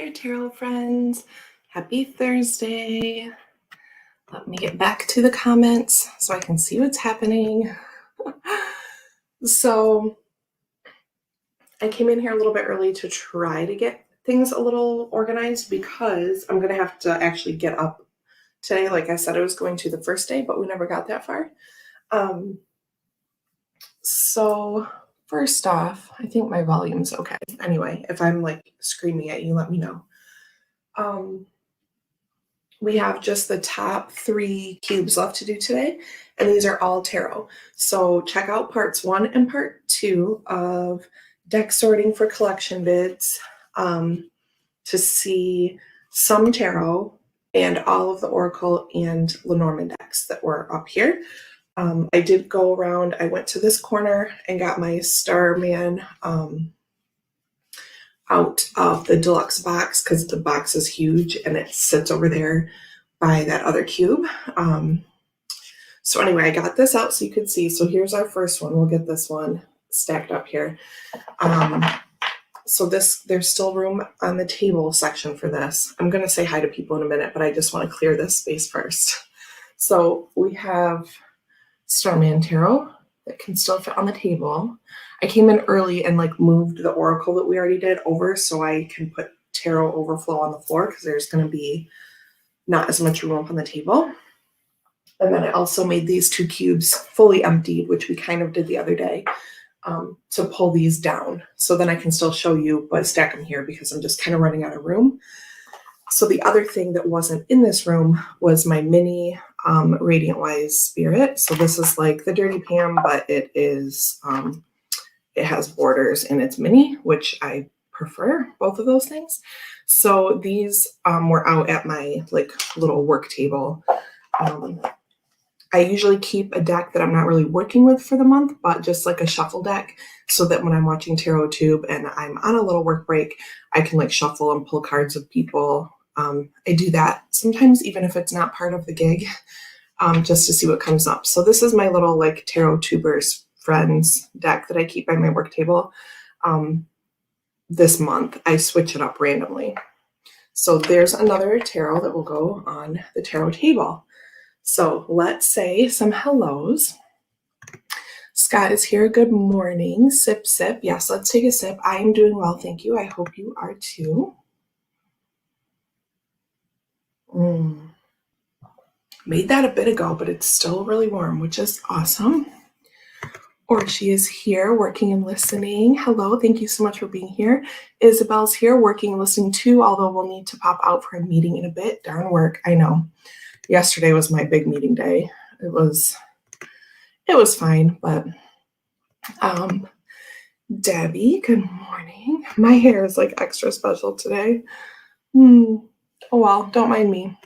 there, tarot friends. Happy Thursday. Let me get back to the comments so I can see what's happening. So I came in here a little bit early to try to get things a little organized because I'm going to have to actually get up today. Like I said, I was going to the first day, but we never got that far. So first off, I think my volume's okay. Anyway, if I'm like screaming at you, let me know. We have just the top 3 cubes left to do today, and these are all tarot. So check out parts 1 and part 2 of deck sorting for collection vids to see some tarot and all of the Oracle and Lenormand decks that were up here. I did go around, I went to this corner and got my Starman out of the deluxe box because the box is huge and it sits over there by that other cube. So anyway, I got this out so you could see. So here's our first one. We'll get this one stacked up here. So there's still room on the table section for this. I'm going to say hi to people in a minute, but I just want to clear this space first. So we have Starman Tarot that can still fit on the table. I came in early and like moved the Oracle that we already did over so I can put Tarot Overflow on the floor because there's going to be not as much room up on the table. And then I also made these 2 cubes fully emptied, which we kind of did the other day, to pull these down. So then I can still show you, but stack them here because I'm just kind of running out of room. So the other thing that wasn't in this room was my mini Radiant Wise Spirit. So this is like the Dirty Pam, but it is, it has borders and it's mini, which I prefer, both of those things. So these were out at my like little work table. I usually keep a deck that I'm not really working with for the month, but just like a shuffle deck so that when I'm watching Tarot Tube and I'm on a little work break, I can like shuffle and pull cards of people. I do that sometimes even if it's not part of the gig, just to see what comes up. So this is my little like Tarot Tubers Friends deck that I keep by my work table. This month I switch it up randomly. So there's another tarot that will go on the tarot table. So let's say some hellos. Scott is here. Good morning. Sip, sip. Yes, let's take a sip. I am doing well, thank you. I hope you are too. Made that a bit ago, but it's still really warm, which is awesome. Or she is here working and listening. Hello, thank you so much for being here. Isabel's here working and listening too, although we'll need to pop out for a meeting in a bit. Darn work, I know. Yesterday was my big meeting day. It was fine, but Debbie, good morning. My hair is like extra special today. Oh well, don't mind me.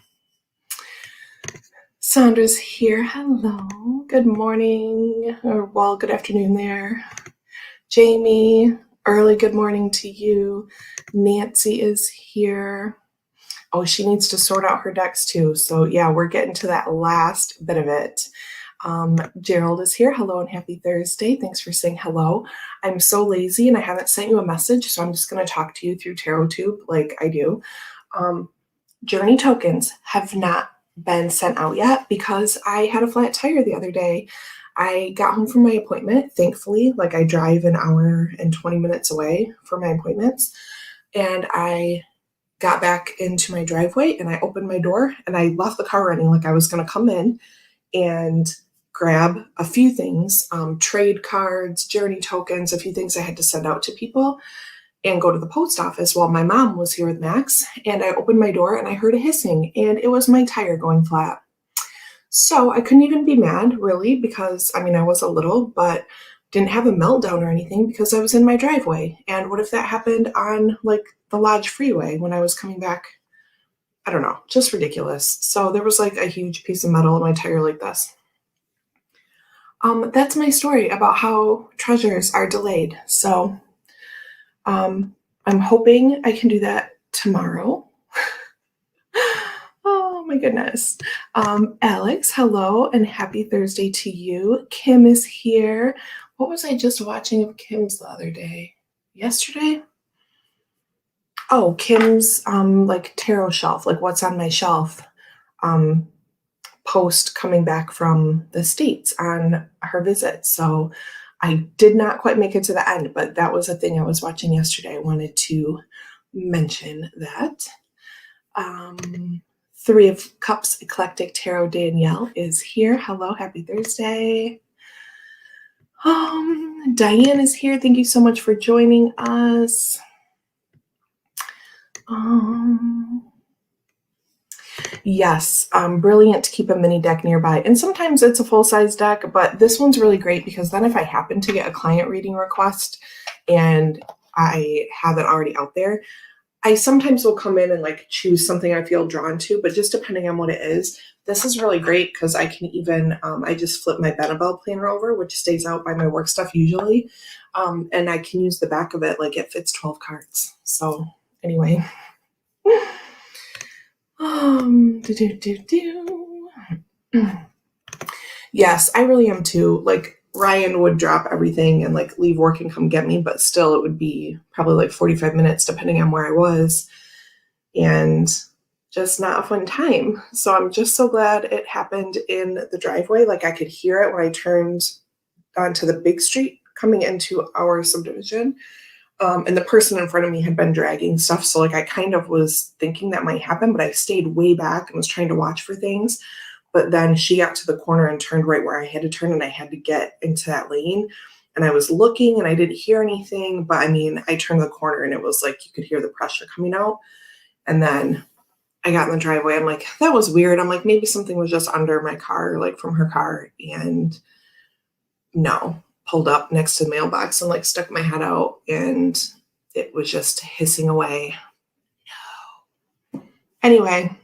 Sandra's here. Hello. Good morning. Or well, good afternoon there. Jamie, early good morning to you. Nancy is here. Oh, she needs to sort out her decks too. So yeah, we're getting to that last bit of it. Gerald is here. Hello and happy Thursday. Thanks for saying hello. I'm so lazy and I haven't sent you a message, so I'm just going to talk to you through Tarot Tube like I do. Journey tokens have not been sent out yet because I had a flat tire the other day. I got home from my appointment, thankfully. Like I drive an hour and 20 minutes away for my appointments, and I got back into my driveway and I opened my door and I left the car running like I was going to come in and grab a few things, trade cards, journey tokens, a few things I had to send out to people and go to the post office while my mom was here with Max. And I opened my door and I heard a hissing and it was my tire going flat. So I couldn't even be mad really because I mean, I was a little, but didn't have a meltdown or anything because I was in my driveway. And what if that happened on like the Lodge Freeway when I was coming back? I don't know, just ridiculous. So there was like a huge piece of metal in my tire like this. That's my story about how treasures are delayed. So I'm hoping I can do that tomorrow. Oh my goodness. Alex, hello and happy Thursday to you. Kim is here. What was I just watching of Kim's the other day? Yesterday? Oh, Kim's like tarot shelf, like what's on my shelf um, post coming back from the States on her visit. So I did not quite make it to the end, but that was a thing I was watching yesterday. I wanted to mention that. Three of Cups Eclectic Tarot Danielle is here. Hello, happy Thursday. Diane is here. Thank you so much for joining us. Yes, brilliant to keep a mini deck nearby. And sometimes it's a full-size deck, but this one's really great because then if I happen to get a client reading request and I have it already out there, I sometimes will come in and like choose something I feel drawn to, but just depending on what it is, this is really great because I can even, I just flip my Benebell planner over, which stays out by my work stuff usually. And I can use the back of it, like it fits 12 cards. So anyway. Yes, I really am too. Like Ryan would drop everything and like leave work and come get me, but still it would be probably like 45 minutes depending on where I was. And just not a fun time. So I'm just so glad it happened in the driveway. Like I could hear it when I turned onto the big street coming into our subdivision. And the person in front of me had been dragging stuff. So like I kind of was thinking that might happen, but I stayed way back and was trying to watch for things. But then she got to the corner and turned right where I had to turn, and I had to get into that lane. And I was looking and I didn't hear anything, but I mean, I turned the corner and it was like you could hear the pressure coming out. And then I got in the driveway. I'm like, that was weird. I'm like, maybe something was just under my car, like from her car. And no, pulled up next to the mailbox and like stuck my head out and it was just hissing away. No. Anyway,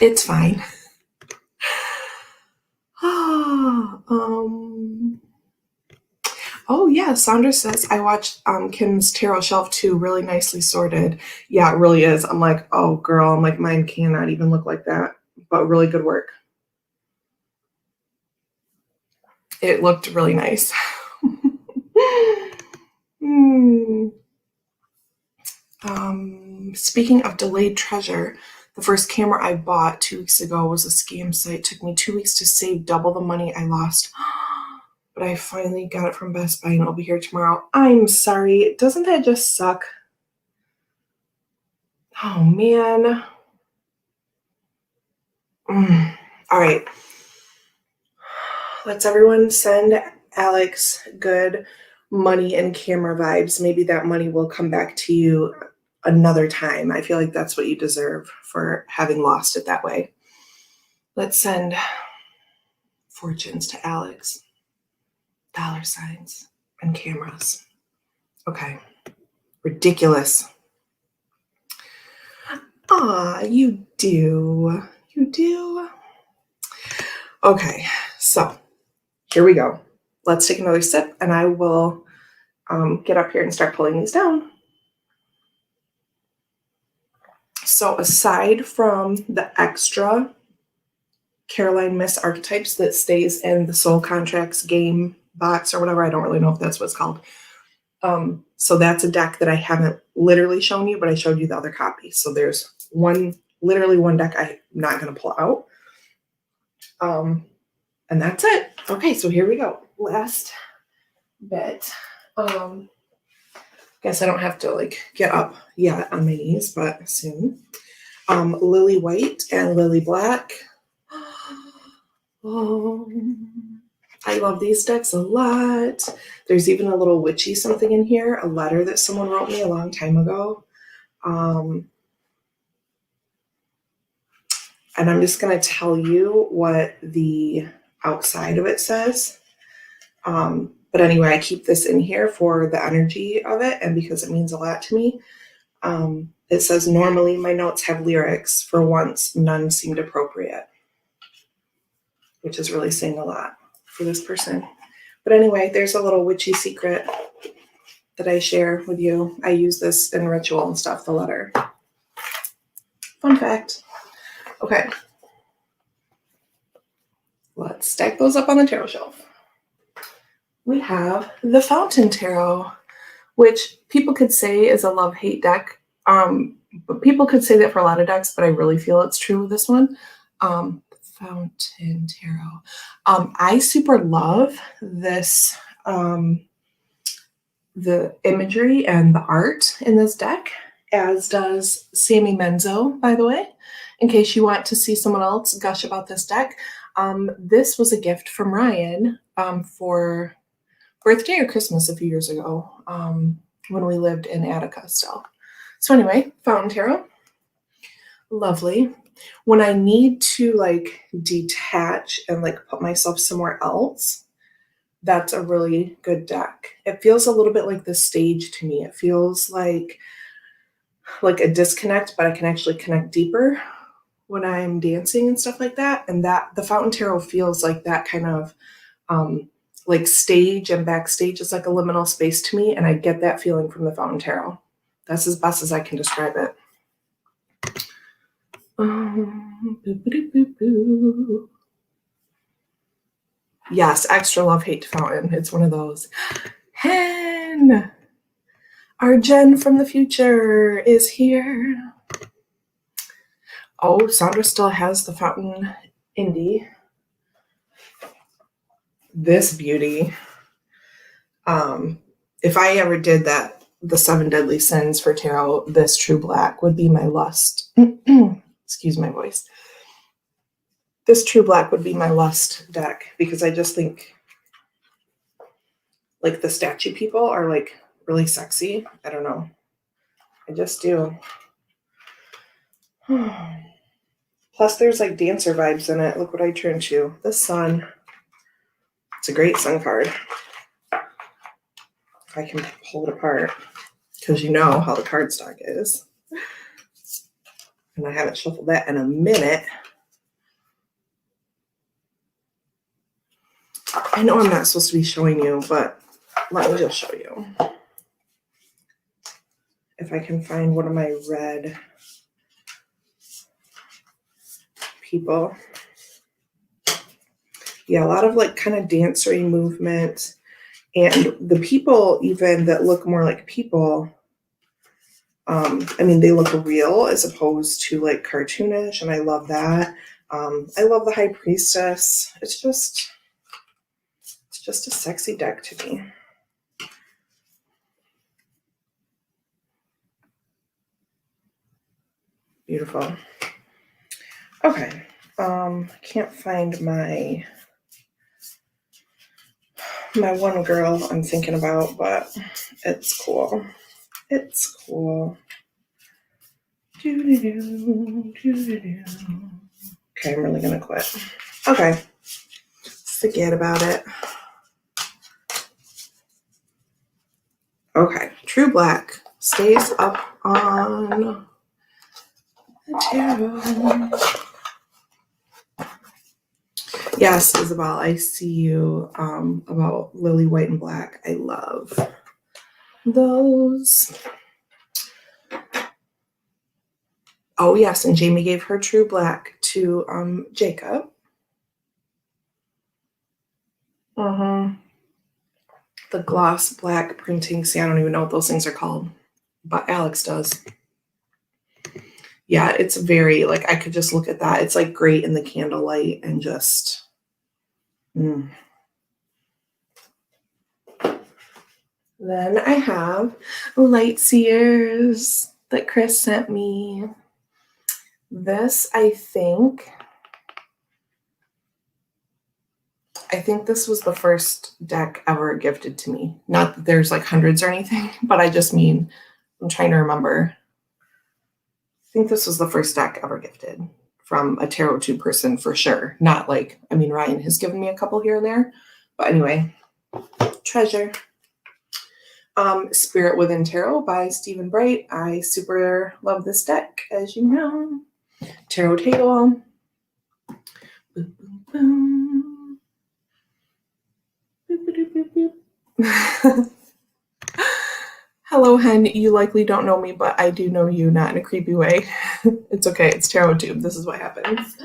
it's fine. Oh yeah, Sandra says I watched Kim's tarot shelf too, really nicely sorted. Yeah, it really is. I'm like, oh girl, I'm like, mine cannot even look like that, but really good work. It looked really nice. Speaking of delayed treasure, the first camera I bought 2 weeks ago was a scam site. It took me 2 weeks to save double the money I lost. But I finally got it from Best Buy and it'll be here tomorrow. I'm sorry. Doesn't that just suck? Oh, man. All right. Let's everyone send Alex good money and camera vibes. Maybe that money will come back to you another time. I feel like that's what you deserve for having lost it that way. Let's send fortunes to Alex. Dollar signs and cameras. Okay. Ridiculous. Ah, you do. You do. Okay, so here we go. Let's take another sip and I will get up here and start pulling these down. So aside from the extra Caroline Miss archetypes that stays in the Soul Contracts game box or whatever, I don't really know if that's what it's called. So that's a deck that I haven't literally shown you, but I showed you the other copy. So there's literally one deck I'm not going to pull out. And that's it. Okay, so here we go. Last bit. Guess I don't have to like get up yet on my knees, but soon. Lily White and Lily Black. Oh, I love these decks a lot. There's even a little witchy something in here, a letter that someone wrote me a long time ago. And I'm just going to tell you what the outside of it says. But anyway, I keep this in here for the energy of it and because it means a lot to me. It says, normally my notes have lyrics. For once, none seemed appropriate. Which is really saying a lot for this person. But anyway, there's a little witchy secret that I share with you. I use this in ritual and stuff, the letter. Fun fact. Okay. Let's stack those up on the tarot shelf. We have the Fountain Tarot, which people could say is a love-hate deck. But people could say that for a lot of decks, but I really feel it's true with this one. Fountain Tarot. I super love this, the imagery and the art in this deck, as does Sammy Menzo, by the way, in case you want to see someone else gush about this deck. This was a gift from Ryan for birthday or Christmas a few years ago, when we lived in Attica still. So anyway, Fountain Tarot. Lovely. When I need to like detach and like put myself somewhere else, that's a really good deck. It feels a little bit like the stage to me. It feels like a disconnect, but I can actually connect deeper when I'm dancing and stuff like that. And that the Fountain Tarot feels like that kind of like stage and backstage is like a liminal space to me. And I get that feeling from the Fountain Tarot. That's as best as I can describe it. Yes, extra love, hate to Fountain. It's one of those. Hen! Our Jen from the future is here. Oh, Sandra still has the Fountain Indie. This beauty. If I ever did that, the 7 Deadly Sins for tarot, this True Black would be my lust. Excuse my voice. This True Black would be my lust deck, because I just think like the statue people are like really sexy. I don't know. I just do. Plus there's like dancer vibes in it. Look what I turned to. The sun. It's a great sun card. If I can pull it apart, because you know how the cardstock is. And I haven't shuffled that in a minute. I know I'm not supposed to be showing you, but let me just show you. If I can find one of my red people. Yeah, a lot of like kind of dancery movement. And the people even that look more like people, I mean, they look real as opposed to like cartoonish, and I love that. I love the High Priestess. It's just a sexy deck to me. Beautiful. Okay. I can't find my one girl I'm thinking about, but it's cool. It's cool. Okay, I'm really gonna quit. Okay. Forget about it. Okay, True Black stays up on the tarot. Yes, Isabel, I see you about Lily White and Black. I love those. Oh, yes, and Jamie gave her True Black to Jacob. The gloss black printing. See, I don't even know what those things are called, but Alex does. Yeah, it's very, like, I could just look at that. It's like great in the candlelight and just, Then I have Light Seers that Chris sent me. This, I think this was the first deck ever gifted to me. Not that there's like hundreds or anything, but I just mean, I'm trying to remember. I think this was the first deck ever gifted from a Tarot 2 person for sure. Not like, I mean, Ryan has given me a couple here and there. But anyway, treasure. Spirit Within Tarot by Stephen Bright. I super love this deck, as you know. Tarot table. Boom, boom, boom. Boop, boop, boop, boop. Hello, Hen. You likely don't know me, but I do know you, not in a creepy way. It's okay. It's Tarot Tube. This is what happens.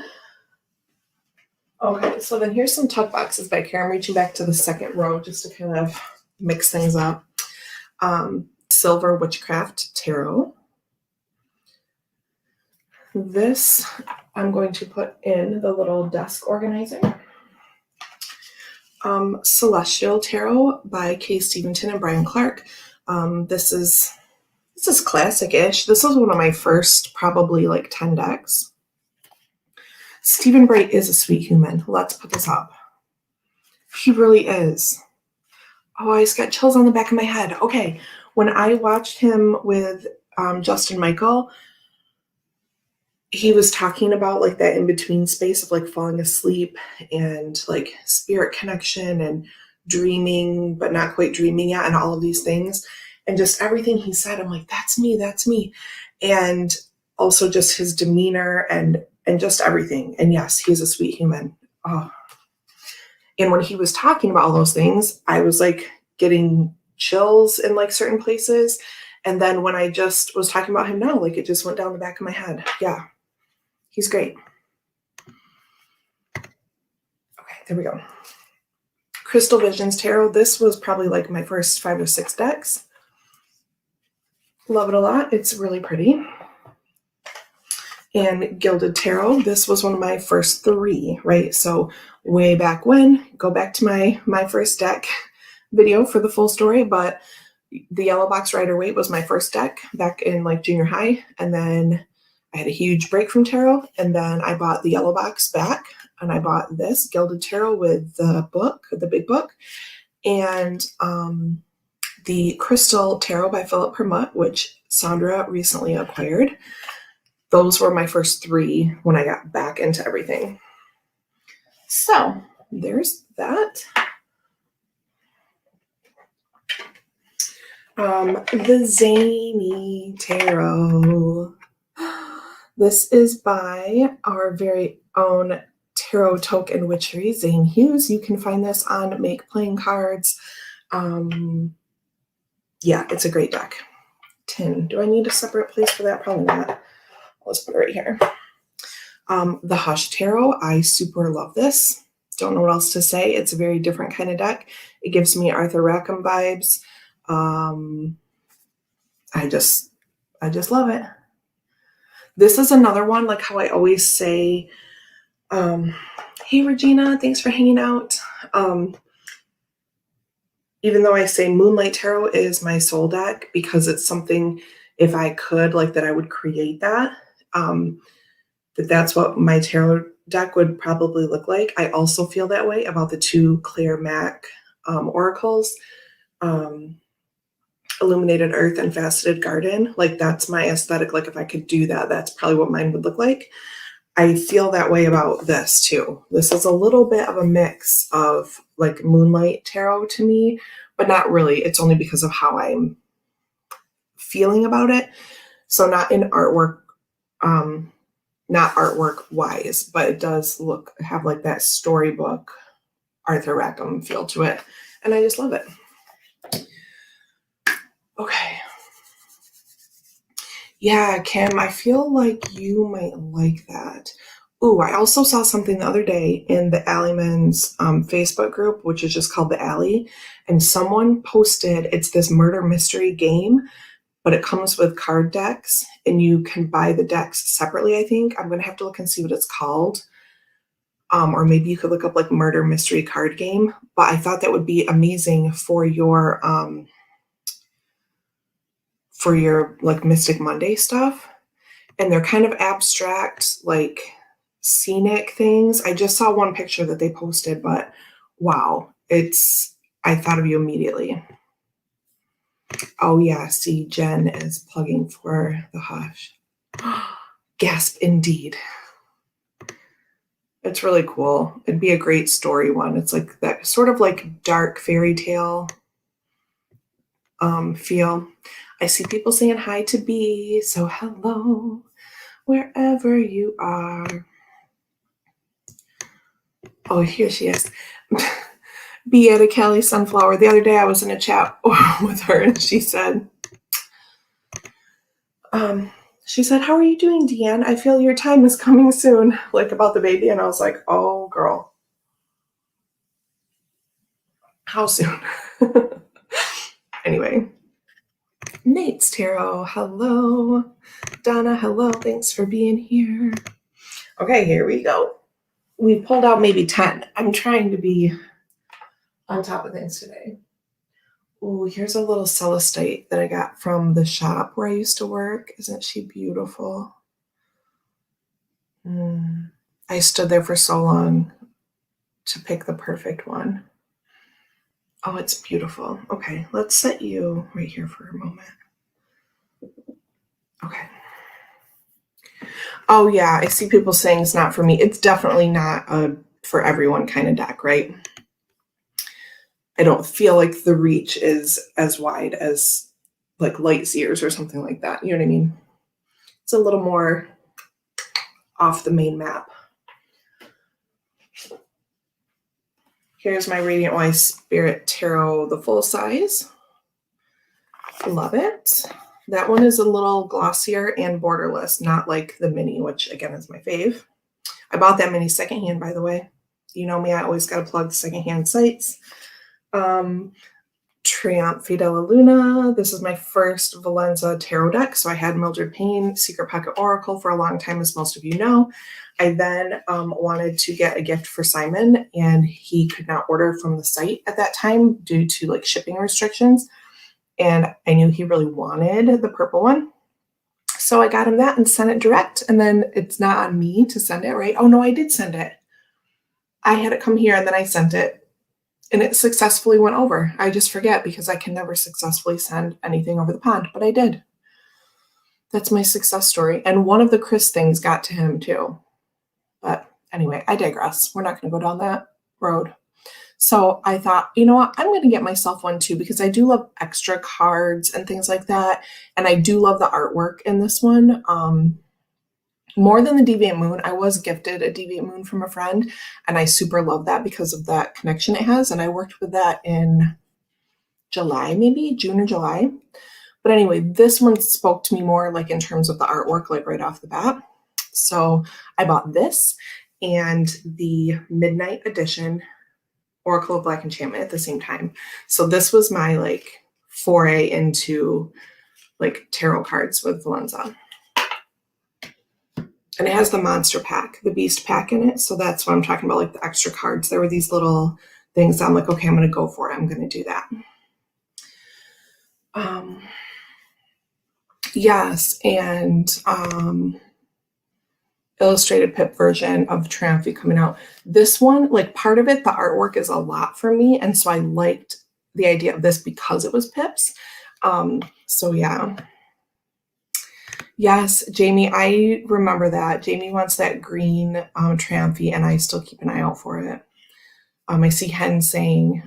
Okay, so then here's some tuck boxes back here. I'm reaching back to the second row just to kind of mix things up. Silver Witchcraft Tarot. This I'm going to put in the little desk organizer. Celestial Tarot by Kay Steventon and Brian Clark. This is classic-ish. This is one of my first probably like 10 decks. Stephen Bright is a sweet human. Let's put this up. He really is. Oh, I just got chills on the back of my head. Okay, when I watched him with Justin Michael, he was talking about like that in-between space of like falling asleep and like spirit connection and dreaming, but not quite dreaming yet, and all of these things. And just everything he said, I'm like, that's me, that's me. And also just his demeanor and just everything. And yes, he's a sweet human. Oh. And when he was talking about all those things, I was like getting chills in like certain places. And then when I just was talking about him now, like it just went down the back of my head. Yeah. He's great. Okay, there we go. Crystal Visions Tarot. This was probably like my first 5 or 6 decks. Love it a lot. It's really pretty. And Gilded Tarot. This was one of my first 3, right? So way back when, go back to my first deck video for the full story, but the Yellow Box Rider-Waite was my first deck back in like junior high. And then I had a huge break from tarot, and then I bought the Yellow Box back, and I bought this Gilded Tarot with the book, the big book, and the Crystal Tarot by Philip Permut, which Sandra recently acquired. Those were my first 3 when I got back into everything. So there's that. The Zany Tarot. This is by our very own Tarot Token Witchery, Zane Hughes. You can find this on Make Playing Cards. Yeah, it's a great deck. 10. Do I need a separate place for that? Probably not. Let's put it right here. The Hush Tarot. I super love this. Don't know what else to say. It's a very different kind of deck. It gives me Arthur Rackham vibes. I just love it. This is another one, like how I always say, hey Regina, thanks for hanging out. Even though I say Moonlight Tarot is my soul deck because it's something, if I could, like that I would create that, that's what my tarot deck would probably look like. I also feel that way about the 2 Claire Mac oracles, Illuminated Earth and Faceted Garden. Like that's my aesthetic. Like if I could do that, that's probably what mine would look like. I feel that way about this too. This is a little bit of a mix of like Moonlight Tarot to me, but not really. It's only because of how I'm feeling about it. So not in artwork, not artwork wise, but it does have like that storybook Arthur Rackham feel to it. And I just love it. Okay. Yeah, Kim, I feel like you might like that. Ooh, I also saw something the other day in the Alleyman's Facebook group, which is just called The Alley. And someone posted, it's this murder mystery game, but it comes with card decks and you can buy the decks separately, I think. I'm going to have to look and see what it's called. Or maybe you could look up like murder mystery card game. But I thought that would be amazing for your like Mystic Monday stuff. And they're kind of abstract, like scenic things. I just saw one picture that they posted, but wow, I thought of you immediately. Oh yeah, see, Jen is plugging for the Hush. Gasp indeed. It's really cool. It'd be a great story one. It's like that sort of like dark fairy tale feel. I see people saying hi to B, so hello, wherever you are. Oh, here she is. Beata Kelly Sunflower. The other day I was in a chat with her and she said, how are you doing, Deanne? I feel your time is coming soon, like about the baby. And I was like, oh, girl. How soon? Anyway, Nate's Tarot, hello. Donna, hello. Thanks for being here. Okay, here we go. We pulled out maybe 10. I'm trying to be on top of things today. Oh, here's a little celestite that I got from the shop where I used to work. Isn't she beautiful? I stood there for so long to pick the perfect one. Oh, it's beautiful. Okay, let's set you right here for a moment. Okay. Oh yeah, I see people saying it's not for me. It's definitely not a for everyone kind of deck, right? I don't feel like the reach is as wide as like Light Seers or something like that. You know what I mean? It's a little more off the main map. Here's my Radiant Wise Spirit Tarot, the full size. Love it. That one is a little glossier and borderless, not like the mini, which again is my fave. I bought that mini secondhand, by the way. You know me, I always got to plug secondhand sites. Triumph Della Luna. This is my first Valenza tarot deck. So I had Mildred Payne, Secret Pocket Oracle for a long time, as most of you know. I then wanted to get a gift for Simon, and he could not order from the site at that time due to like shipping restrictions. And I knew he really wanted the purple one. So I got him that and sent it direct. And then it's not on me to send it, right? Oh no, I did send it. I had it come here and then I sent it. And it successfully went over. I just forget because I can never successfully send anything over the pond, but I did. That's my success story. And one of the Chris things got to him too. But anyway, I digress. We're not going to go down that road. So I thought, you know what? I'm going to get myself one too because I do love extra cards and things like that. And I do love the artwork in this one. More than the Deviant Moon, I was gifted a Deviant Moon from a friend, and I super love that because of that connection it has. And I worked with that in July, maybe June or July. But anyway, this one spoke to me more like in terms of the artwork, like right off the bat. So I bought this and the Midnight Edition Oracle of Black Enchantment at the same time. So this was my like foray into like tarot cards with Valenza. And it has the monster pack, the beast pack in it. So that's what I'm talking about, like the extra cards. There were these little things. I'm like, okay, I'm going to go for it. I'm going to do that. Yes. And illustrated pip version of Triumph coming out. This one, like part of it, the artwork is a lot for me. And so I liked the idea of this because it was pips. So yeah. Yes, Jamie, I remember that. Jamie wants that green Triumph, and I still keep an eye out for it. I see Hen saying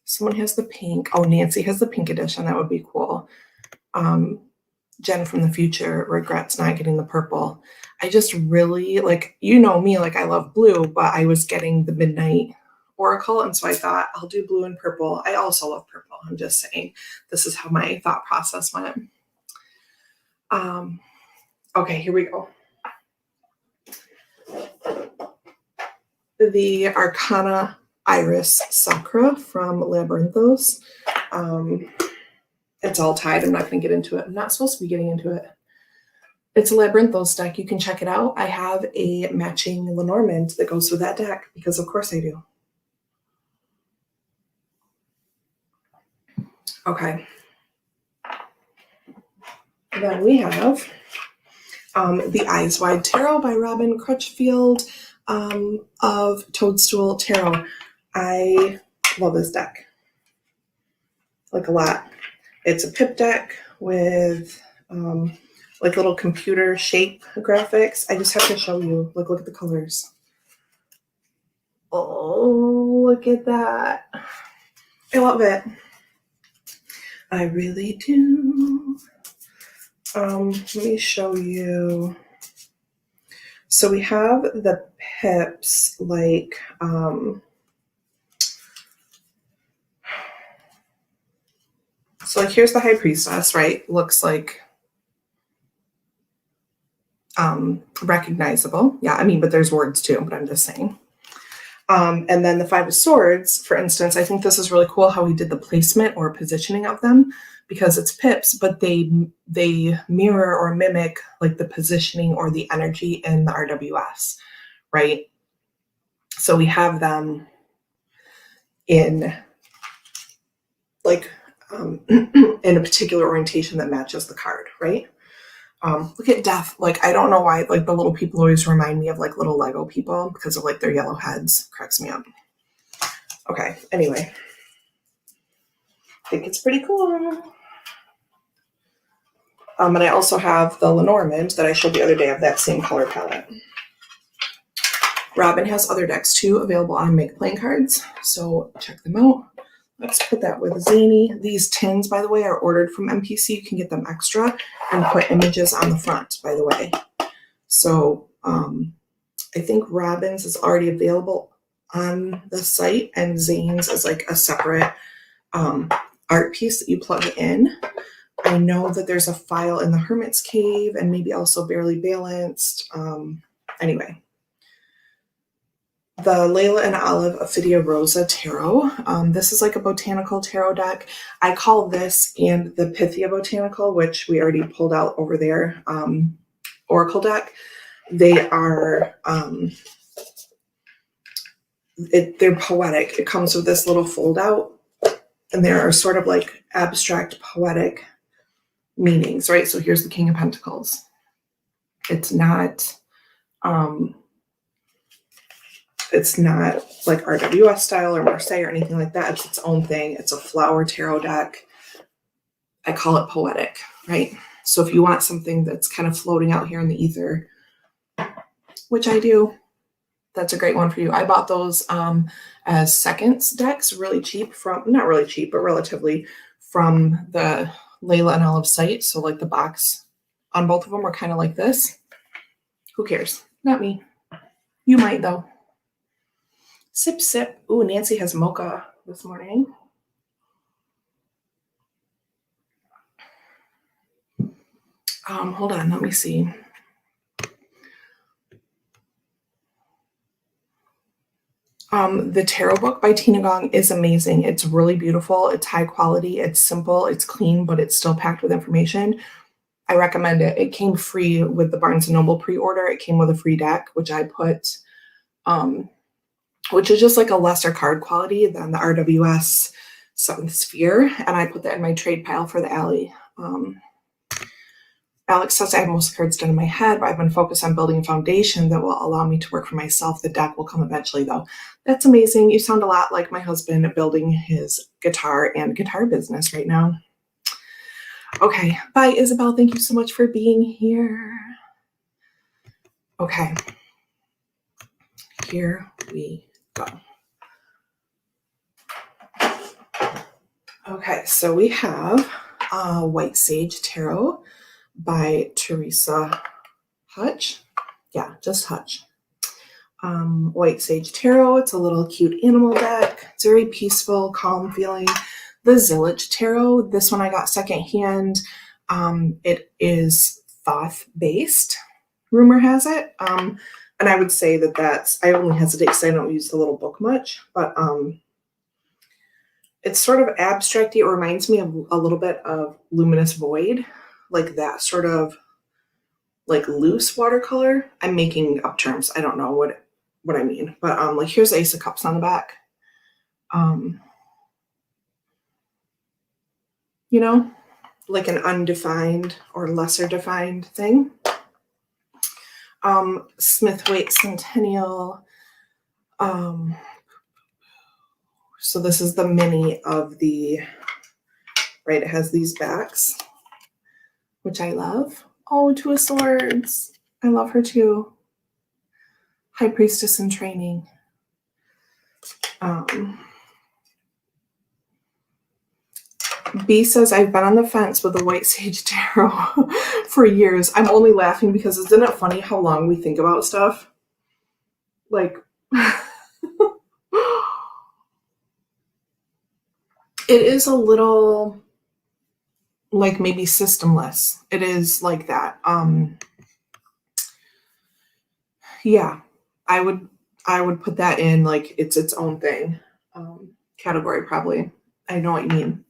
someone has the pink. Oh, Nancy has the pink edition. That would be cool. Jen from the future regrets not getting the purple. I just really, like, you know me, like I love blue, but I was getting the Midnight Oracle, and so I thought I'll do blue and purple. I also love purple. I'm just saying this is how my thought process went. Okay, here we go. The Arcana Iris Sacra from Labyrinthos. It's all tied. I'm not going to get into it. I'm not supposed to be getting into it. It's a Labyrinthos deck. You can check it out. I have a matching Lenormand that goes with that deck because of course I do. Okay. Then we have the Eyes Wide Tarot by Robin Crutchfield of Toadstool Tarot. I love this deck, like a lot. It's a pip deck with like little computer shape graphics. I just have to show you. Look at the colors. Oh, look at that. I love it. I really do. Let me show you. So we have the pips like so like here's the High Priestess, right? Looks like recognizable. Yeah, I mean, but there's words too, but I'm just saying. And then the Five of Swords, for instance, I think this is really cool how he did the placement or positioning of them because it's pips, but they mirror or mimic like the positioning or the energy in the RWS, right? So we have them in like in a particular orientation that matches the card, right? Look at Death. Like, I don't know why, like, the little people always remind me of, like, little Lego people because of, like, their yellow heads. Cracks me up. Okay, anyway. I think it's pretty cool. And I also have the Lenormand that I showed the other day of that same color palette. Robin has other decks, too, available on Make Playing Cards, so check them out. Let's put that with Zany. These tins, by the way, are ordered from MPC. You can get them extra and put images on the front, by the way. So I think Robin's is already available on the site, and Zane's is like a separate art piece that you plug in. I know that there's a file in the Hermit's Cave and maybe also Barely Balanced. Anyway. The Layla and Olive Ophidia Rosa Tarot. This is like a botanical tarot deck. I call this and the Pythia Botanical, which we already pulled out over there, Oracle deck. They are, they're poetic. It comes with this little fold out, and there are sort of like abstract poetic meanings, right? So here's the King of Pentacles. It's not like RWS style or Marseille or anything like that. It's its own thing. It's a flower tarot deck. I call it poetic, right? So if you want something that's kind of floating out here in the ether, which I do, that's a great one for you. I bought those as seconds decks, really cheap not really cheap, but relatively, from the Layla and Olive site. So like the box on both of them are kind of like this. Who cares? Not me. You might though. Sip, sip. Ooh, Nancy has mocha this morning. Hold on, let me see. The tarot book by Tina Gong is amazing. It's really beautiful. It's high quality. It's simple. It's clean, but it's still packed with information. I recommend it. It came free with the Barnes & Noble pre-order. It came with a free deck, which I put, which is just like a lesser card quality than the RWS 7th Sphere. And I put that in my trade pile for the alley. Alex says I have most cards done in my head, but I've been focused on building a foundation that will allow me to work for myself. The deck will come eventually, though. That's amazing. You sound a lot like my husband building his guitar and guitar business right now. Okay. Bye, Isabel. Thank you so much for being here. Okay. Here we go. Okay, so we have White Sage Tarot by Teresa Hutch. Yeah, just Hutch. White Sage Tarot. It's a little cute animal deck. It's very peaceful, calm feeling. The Zillage Tarot. This one I got secondhand. It is Thoth based. Rumor has it. And I would say that I only hesitate because I don't use the little book much, but it's sort of abstract. It reminds me of a little bit of Luminous Void, like that sort of like loose watercolor. I'm making up terms. I don't know what I mean, but like here's Ace of Cups on the back. You know, like an undefined or lesser defined thing. Smith-Waite Centennial. So this is the mini of the, right, it has these backs, which I love. Oh, Two of Swords. I love her too. High Priestess in Training. B says, I've been on the fence with the White Sage Tarot for years. I'm only laughing because isn't it funny how long we think about stuff? Like, it is a little like maybe systemless. It is like that. Yeah, I would put that in like it's its own thing. Category probably. I know what you mean.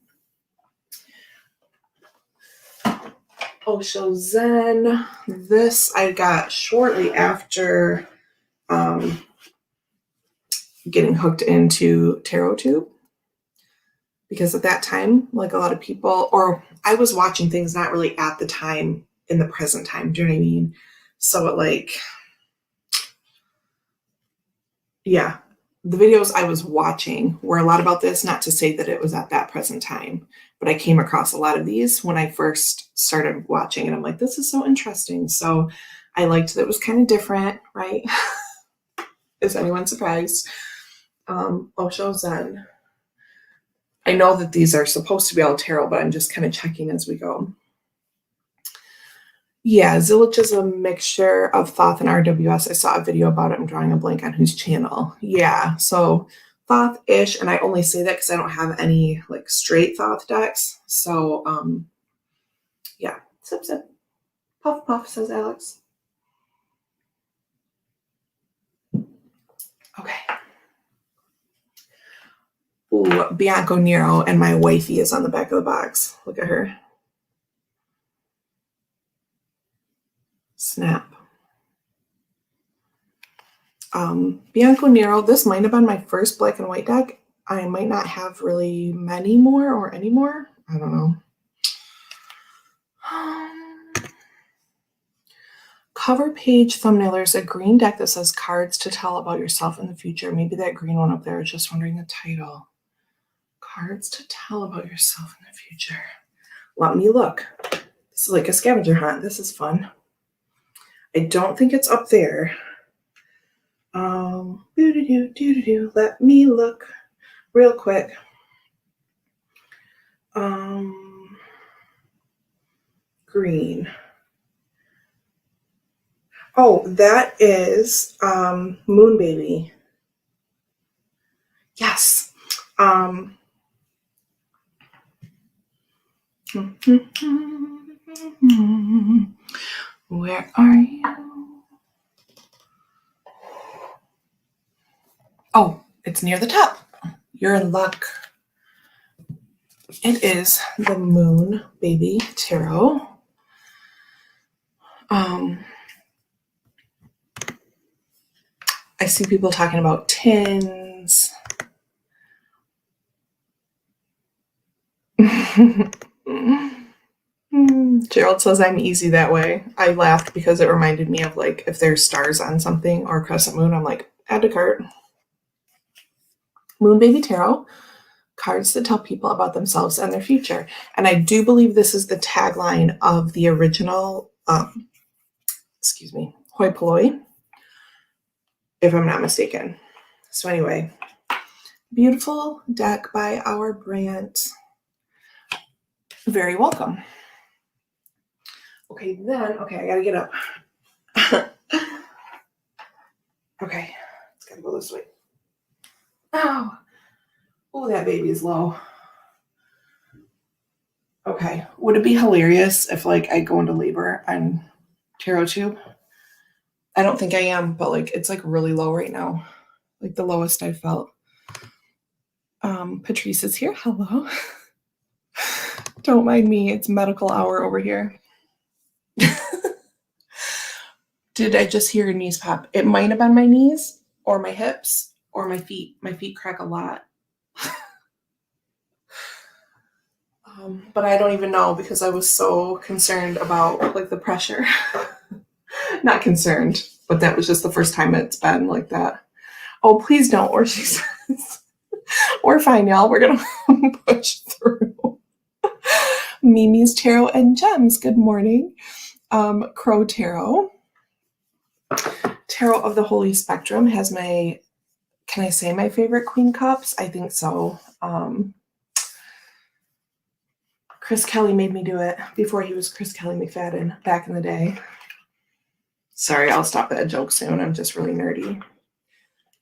Osho Zen. This I got shortly after getting hooked into Tarot Tube. Because at that time, like a lot of people, or I was watching things not really at the time in the present time. Do you know what I mean? So it like, yeah, the videos I was watching were a lot about this, not to say that it was at that present time, but I came across a lot of these when I first started watching and I'm like, this is so interesting. So I liked that it was kind of different, right? Is anyone surprised? Osho Zen. I know that these are supposed to be all tarot, but I'm just kind of checking as we go. Yeah, Zillich is a mixture of Thoth and RWS. I saw a video about it. I'm drawing a blank on whose channel. Yeah, so Thoth-ish, and I only say that because I don't have any like straight Thoth decks. So, yeah, sip, sip. Puff, puff, says Alex. Okay. Ooh, Bianco Nero, and my wifey is on the back of the box. Look at her. Snap. Bianco Nero, this might have been my first black and white deck. I might not have really many more or any more. I don't know. Cover page thumbnailers, a green deck that says cards to tell about yourself in the future. Maybe that green one up there. I was just wondering the title. Cards to tell about yourself in the future. Let me look. This is like a scavenger hunt. This is fun. I don't think it's up there. Let me look real quick. Green. Oh, that is Moon Baby. Yes. Where are you? Oh, it's near the top. You're in luck. It is the Moon Baby Tarot. I see people talking about tins. Gerald says I'm easy that way. I laughed because it reminded me of like if there's stars on something or crescent moon, I'm like, add to cart. Moon Baby Tarot, cards that tell people about themselves and their future. And I do believe this is the tagline of the original, hoi polloi, if I'm not mistaken. So anyway, beautiful deck by our Brant. Very welcome. Okay, I gotta get up. Okay, it's gotta go this way. Oh, that baby is low. Okay, would it be hilarious if like I go into labor on Tarot Tube? I don't think I am, but like it's like really low right now, like the lowest I've felt. Patrice is here. Hello. Don't mind me. It's medical hour over here. Did I just hear your knees pop? It might have been my knees or my hips or my feet. My feet crack a lot. But I don't even know because I was so concerned about like the pressure. Not concerned, but that was just the first time it's been like that. Oh, please don't. Or she says, we're fine, y'all. We're going to push through. Mimi's Tarot and Gems. Good morning. Crow Tarot. Tarot of the Holy Spectrum has my, can I say my favorite Queen Cups? I think so. Chris Kelly made me do it before he was Chris Kelly McFadden back in the day. Sorry, I'll stop that joke soon. I'm just really nerdy.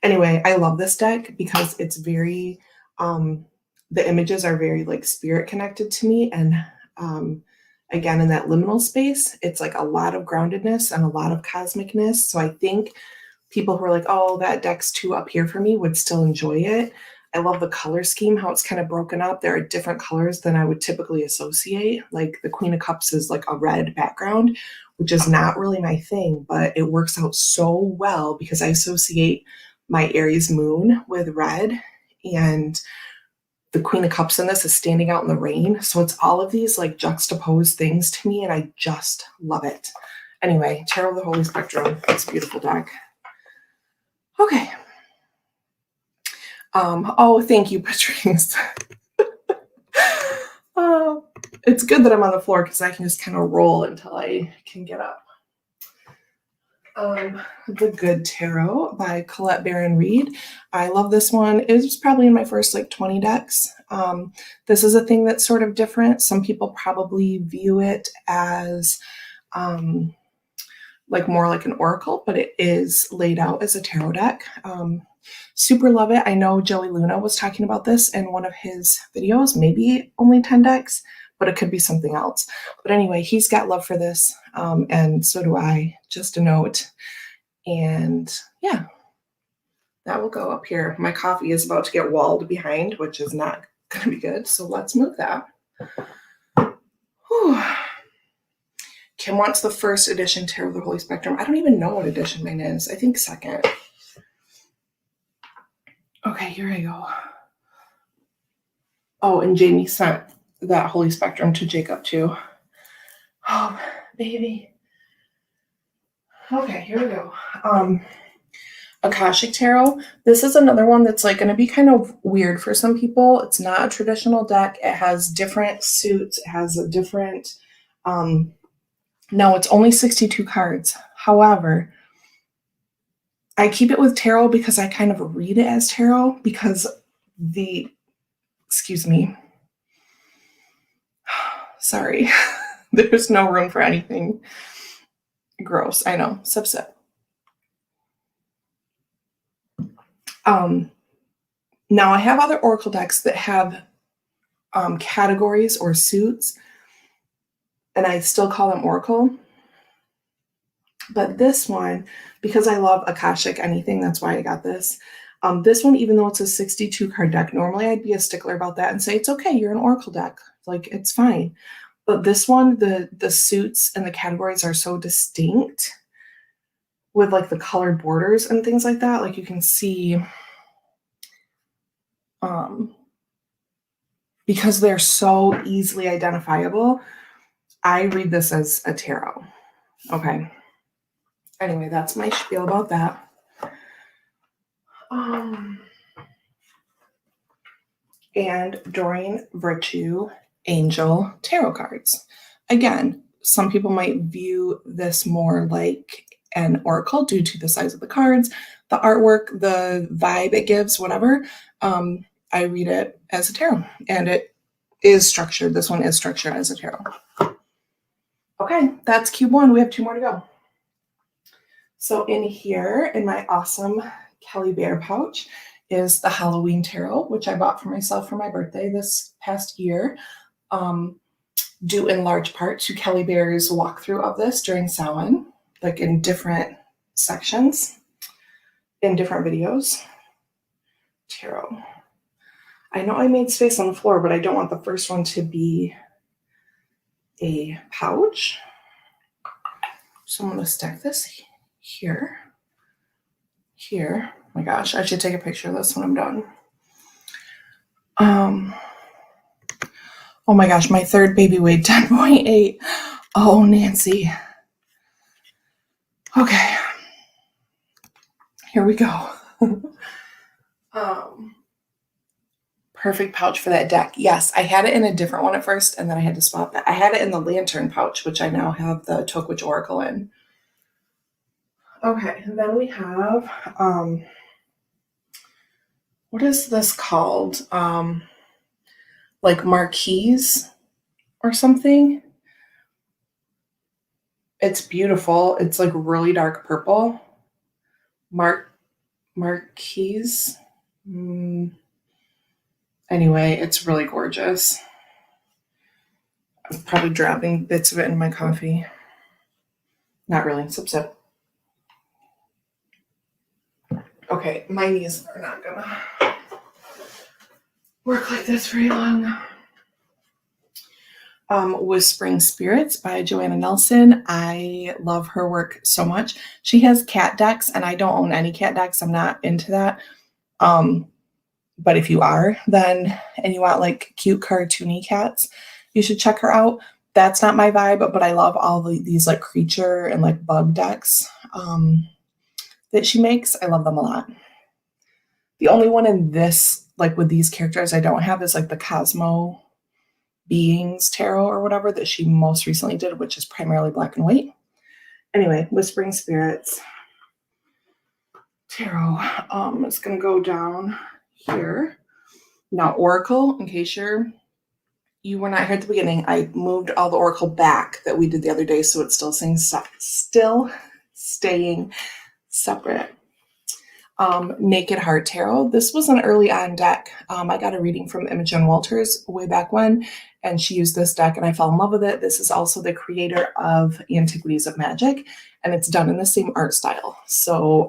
Anyway, I love this deck because it's very, the images are very like spirit connected to me. And again, in that liminal space, it's like a lot of groundedness and a lot of cosmicness. So I think people who are like, oh, that deck's too up here for me would still enjoy it. I love the color scheme, how it's kind of broken up. There are different colors than I would typically associate. Like the Queen of Cups is like a red background, which is not really my thing, but it works out so well because I associate my Aries moon with red, and the Queen of Cups in this is standing out in the rain. So it's all of these like juxtaposed things to me, and I just love it. Anyway, Tarot of the Holy Spectrum. It's a beautiful deck. Okay. Oh, thank you, Patrice. It's good that I'm on the floor because I can just kind of roll until I can get up. The Good Tarot by Colette Baron Reed. I love this one. It was probably in my first like 20 decks. This is a thing that's sort of different. Some people probably view it as like more like an oracle, but it is laid out as a tarot deck. Super love it. I know Joey Luna was talking about this in one of his videos, maybe only 10 decks, but it could be something else. But anyway, he's got love for this, and so do I, just a note. And yeah, that will go up here. My coffee is about to get walled behind, which is not going to be good, so let's move that. Whew. Kim wants the first edition Tarot of the Holy Spectrum. I don't even know what edition mine is. I think second. Okay, here I go. Oh, and Jamie sent that Holy Spectrum to Jacob too. Oh, baby. Okay, here we go. Akashic Tarot. This is another one that's like going to be kind of weird for some people. It's not a traditional deck. It has different suits. It has a different, no, it's only 62 cards. However, I keep it with tarot because I kind of read it as tarot because excuse me. Sorry. There's no room for anything gross. I know. Sip. Now I have other oracle decks that have categories or suits, and I still call them oracle. But this one, because I love Akashic anything, that's why I got this. This one, even though it's a 62 card deck, normally I'd be a stickler about that and say, it's okay, you're an oracle deck. Like, it's fine. But this one, the suits and the categories are so distinct with like the colored borders and things like that. Like you can see, because they're so easily identifiable, I read this as a tarot. Okay. Anyway, that's my spiel about that. And Doreen Virtue Angel Tarot cards. Again, some people might view this more like an oracle due to the size of the cards, the artwork, the vibe it gives, whatever. I read it as a tarot, and it is structured. This one is structured as a tarot. Okay, that's cube one. We have 2 more to go. So in here, in my awesome Kelly Bear pouch, is the Halloween Tarot, which I bought for myself for my birthday this past year, due in large part to Kelly Bear's walkthrough of this during Samhain, like in different sections, in different videos. Tarot. I know I made space on the floor, but I don't want the first one to be a pouch. So I'm going to stack this here. Here. Oh my gosh, I should take a picture of this when I'm done. Oh my gosh, my third baby weighed 10.8. Oh, Nancy. Okay. Here we go. Perfect pouch for that deck. Yes, I had it in a different one at first, and then I had to swap that. I had it in the Lantern pouch, which I now have the Tokwitch Oracle in. Okay, and then we have, what is this called? Like Marquise or something. It's beautiful. It's like really dark purple. Marquise. Anyway, it's really gorgeous. I'm probably dropping bits of it in my coffee. Not really. Sip. Okay, my knees are not gonna. work like this very long. Whispering Spirits by Joanna Nelson. I love her work so much. She has cat decks, and I don't own any cat decks. I'm not into that. But if you are, then, and you want like cute cartoony cats, you should check her out. That's not my vibe, but I love all these like creature and like bug decks that she makes. I love them a lot. The only one in this, like with these characters I don't have, is like the Cosmo Beings Tarot or whatever that she most recently did, which is primarily black and white. Anyway, Whispering Spirits Tarot. It's going to go down here. Now, Oracle, in case you were not here at the beginning, I moved all the Oracle back that we did the other day, so it's still staying separate. Naked Heart Tarot. This was an early on deck. I got a reading from Imogen Walters way back when, and she used this deck, and I fell in love with it. This is also the creator of Antiquities of Magic, and it's done in the same art style. So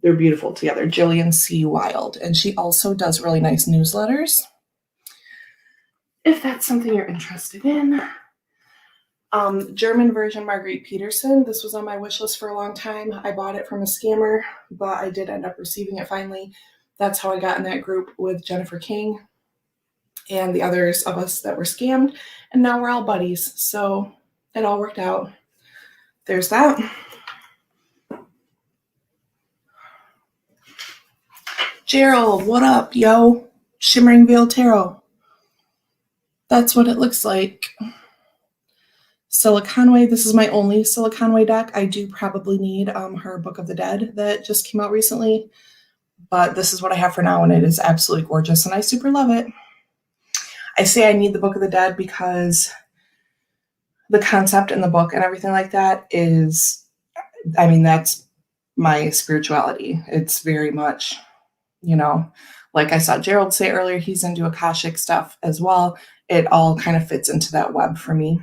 they're beautiful together. Jillian C. Wild. And she also does really nice newsletters, if that's something you're interested in. German version Marguerite Peterson. This was on my wish list for a long time. I bought it from a scammer, but I did end up receiving it finally. That's how I got in that group with Jennifer King and the others of us that were scammed. And now we're all buddies. So it all worked out. There's that. Gerald, what up, yo? Shimmering Veil Tarot. That's what it looks like. Siliconway. This is my only Siliconway deck. I do probably need her Book of the Dead that just came out recently, but this is what I have for now, and it is absolutely gorgeous, and I super love it. I say I need the Book of the Dead because the concept in the book and everything like that is, I mean, that's my spirituality. It's very much, like I saw Gerald say earlier, he's into Akashic stuff as well. It all kind of fits into that web for me.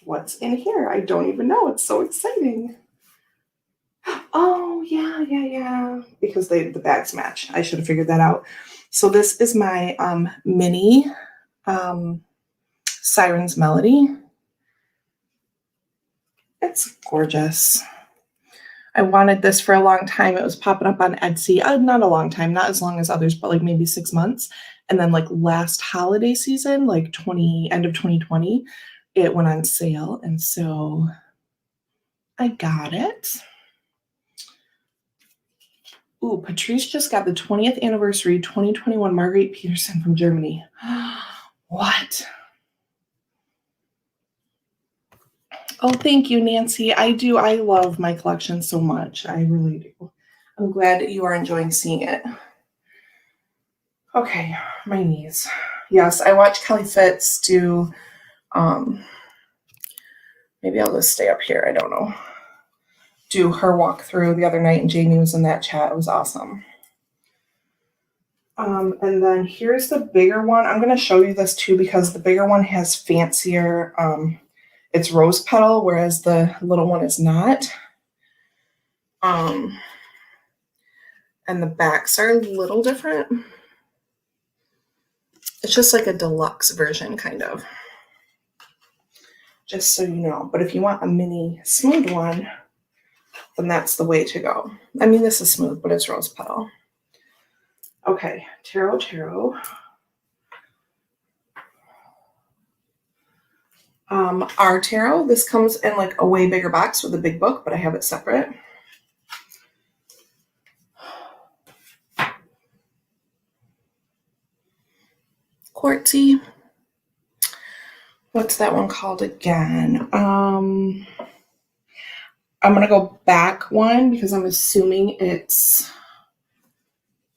What's in here? I don't even know. It's so exciting. Oh, yeah. Because the bags match. I should have figured that out. So this is my mini Siren's Melody. It's gorgeous. I wanted this for a long time. It was popping up on Etsy. Not a long time, not as long as others, but like maybe 6 months. And then like last holiday season, like end of 2020, it went on sale. And so I got it. Ooh, Patrice just got the 20th anniversary 2021 Marguerite Peterson from Germany. What? Oh, thank you, Nancy. I do. I love my collection so much. I really do. I'm glad that you are enjoying seeing it. Okay, my knees. Yes, I watched Kelly Fitz do, maybe I'll just stay up here. I don't know. Do her walkthrough the other night, and Jamie was in that chat. It was awesome. And then here's the bigger one. I'm going to show you this too because the bigger one has fancier, it's rose petal, whereas the little one is not. And the backs are a little different. It's just like a deluxe version, kind of. Just so you know. But if you want a mini smooth one, then that's the way to go. I mean, this is smooth, but it's rose petal. Okay, tarot. Our tarot, this comes in like a way bigger box with a big book, but I have it separate. Quartzy. What's that one called again? I'm going to go back one because I'm assuming it's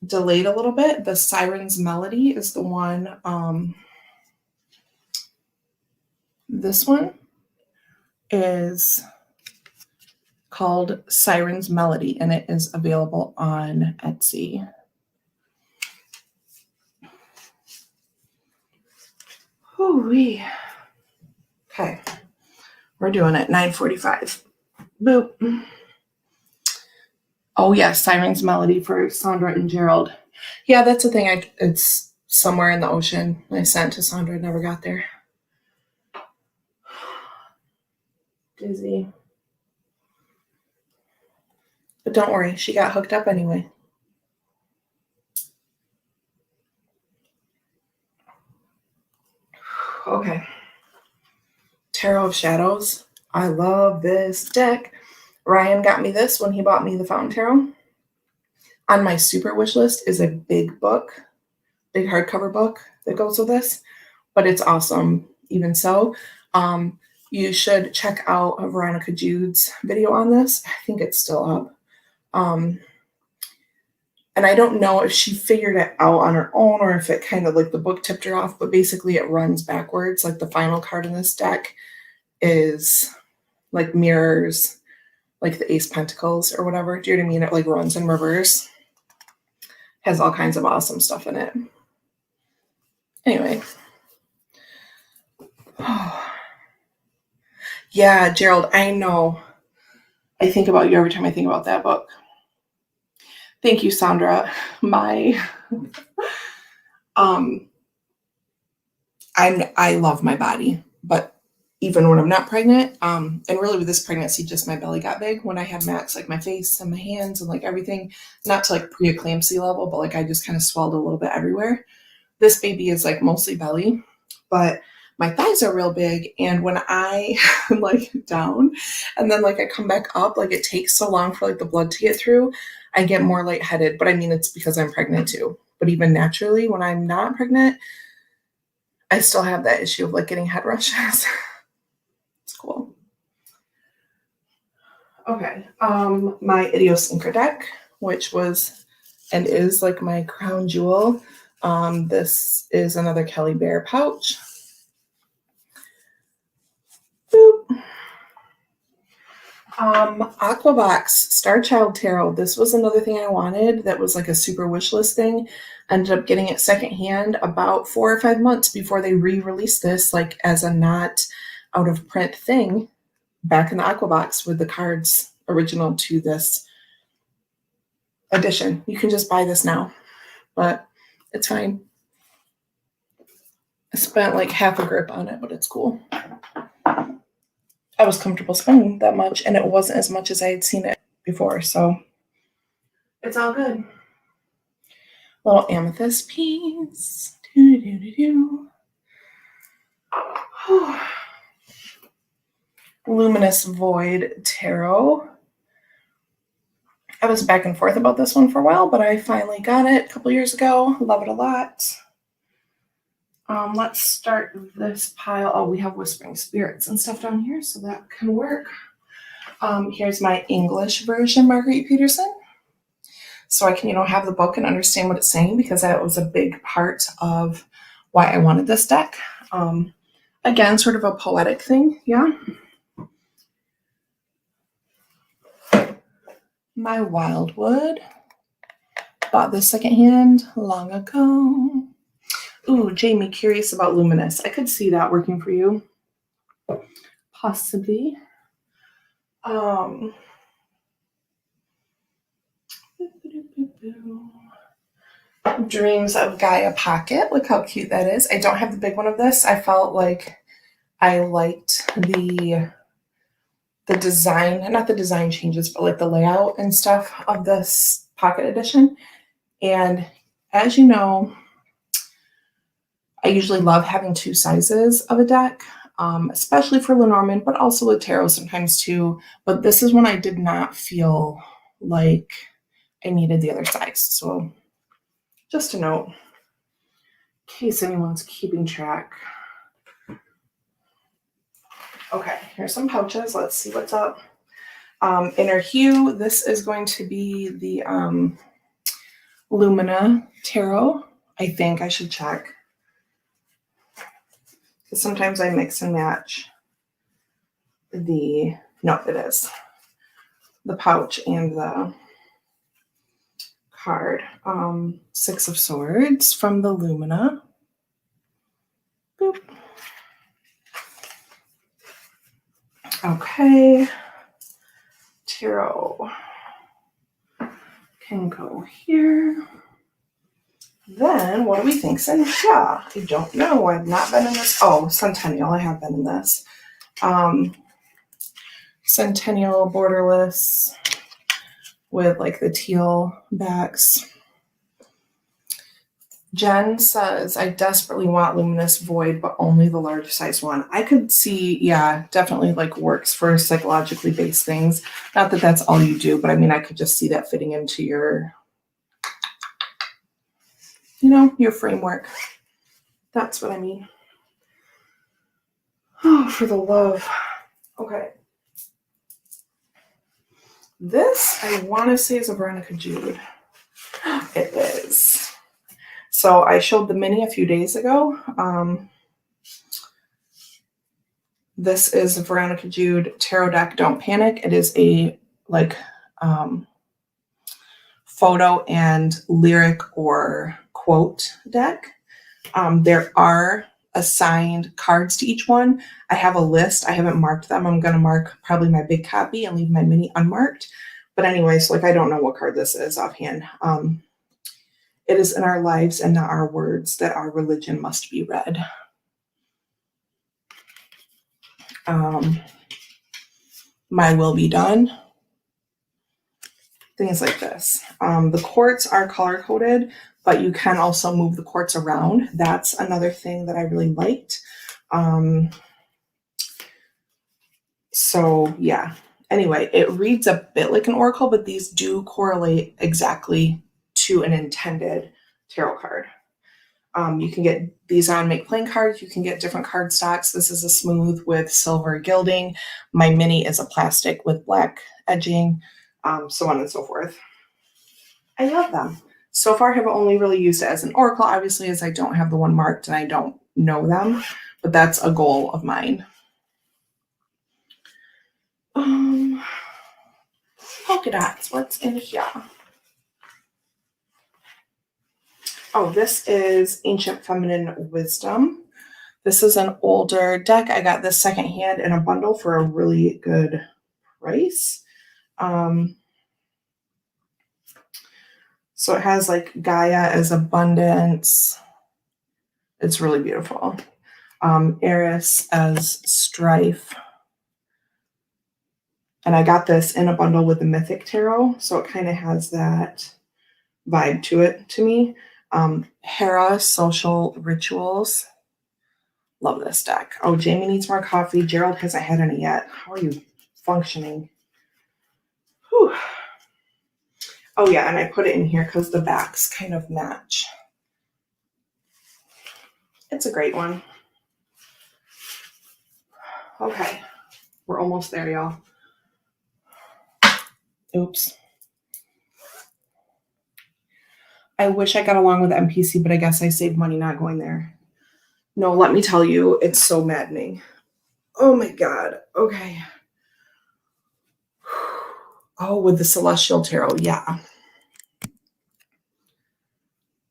delayed a little bit. The Siren's Melody is the one. This one is called Siren's Melody, and it is available on Etsy. Ooh-wee. Okay, we're doing it. 9:45. Boop. Oh yes, Siren's Melody for Sandra and Gerald. Yeah, that's the thing. It's somewhere in the ocean. I sent to Sandra, never got there. Dizzy. But don't worry, she got hooked up anyway. Okay. Tarot of Shadows. I love this deck. Ryan got me this when he bought me the Fountain Tarot. On my super wish list is a big book, big hardcover book that goes with this, but it's awesome even so. You should check out Veronica Jude's video on this. I think it's still up. And I don't know if she figured it out on her own or if it kind of like the book tipped her off, but basically it runs backwards. Like the final card in this deck is like mirrors like the Ace Pentacles or whatever. Do you know what I mean? It like runs in reverse. Has all kinds of awesome stuff in it. Anyway. Oh. Yeah, Gerald, I know. I think about you every time I think about that book. Thank you, Sandra. I love my body, but even when I'm not pregnant, and really with this pregnancy, just my belly got big. When I had Max, like my face and my hands and like everything, not to like preeclampsia level, but like I just kind of swelled a little bit everywhere. This baby is like mostly belly, but my thighs are real big. And when I like down and then like I come back up, like it takes so long for like the blood to get through, I get more lightheaded. But I mean, it's because I'm pregnant too. But even naturally, when I'm not pregnant, I still have that issue of like getting head rushes. It's cool. Okay. My Idiosyncra deck, which was and is like my crown jewel. This is another Kelly Bear pouch. Boop. Aquabox Star Child Tarot. This was another thing I wanted that was like a super wish list thing. Ended up getting it secondhand about 4 or 5 months before they re-released this, like as a not out of print thing back in the Aquabox with the cards original to this edition. You can just buy this now, but it's fine. I spent like half a grip on it, but it's cool. I was comfortable spending that much, and it wasn't as much as I had seen it before, so it's all good. Little amethyst piece. Luminous Void Tarot. I was back and forth about this one for a while, but I finally got it a couple years ago. Love it a lot. Let's start this pile. Oh, we have Whispering Spirits and stuff down here, so that can work. Here's my English version, Marguerite Peterson. So I can, have the book and understand what it's saying, because that was a big part of why I wanted this deck. Again, sort of a poetic thing, yeah. My Wildwood. Bought this secondhand long ago. Ooh, Jamie, curious about Luminous. I could see that working for you. Possibly. Dreams of Gaia Pocket. Look how cute that is. I don't have the big one of this. I felt like I liked the design, not the design changes, but like the layout and stuff of this pocket edition. And as you know, I usually love having 2 sizes of a deck, especially for Lenormand, but also with tarot sometimes too. But this is one I did not feel like I needed the other size. So just a note, in case anyone's keeping track. Okay, here's some pouches. Let's see what's up. Inner Hue, this is going to be the Lumina Tarot. I think I should check, because sometimes I mix and match no, it is the pouch and the card. 6 of Swords from the Lumina. Boop. Okay. tarot can go here. Then, what do we think's in here? I don't know. I've not been in this. Oh, Centennial. I have been in this. Centennial borderless with like the teal backs. Jen says, I desperately want Luminous Void, but only the large size one. I could see, yeah, definitely like works for psychologically based things. Not that that's all you do, but I mean, I could just see that fitting into your, you know, your framework. That's what I mean. Oh, for the love. Okay. This, I want to say, is a Veronica Jude. It is. So I showed the mini a few days ago. This is a Veronica Jude tarot deck. Don't panic. It is a like photo and lyric or quote deck. There are assigned cards to each one. I have a list. I haven't marked them. I'm going to mark probably my big copy and leave my mini unmarked. But anyways, like I don't know what card this is offhand. It is in our lives and not our words that our religion must be read. My will be done. Things like this. The quartz are color coded, but you can also move the quartz around. That's another thing that I really liked. So yeah. Anyway, it reads a bit like an oracle, but these do correlate exactly to an intended tarot card. You can get these on Make Plain cards. You can get different card stocks. This is a smooth with silver gilding. My mini is a plastic with black edging, so on and so forth. I love them. So far, I have only really used it as an oracle, obviously, as I don't have the one marked and I don't know them, but that's a goal of mine. Polka dots, what's in here? Oh, this is Ancient Feminine Wisdom. This is an older deck. I got this secondhand in a bundle for a really good price. So it has like Gaia as abundance. It's really beautiful. Eris as strife. And I got this in a bundle with the Mythic Tarot. So it kind of has that vibe to it to me. Hera, social rituals. Love this deck. Oh, Jamie needs more coffee. Gerald hasn't had any yet. How are you functioning? Whew. Oh yeah, and I put it in here because the backs kind of match. It's a great one. Okay, we're almost there, y'all. Oops. I wish I got along with MPC, but I guess I saved money not going there. No, let me tell you, it's so maddening. Oh my God. Okay. Oh, with the Celestial Tarot. Yeah.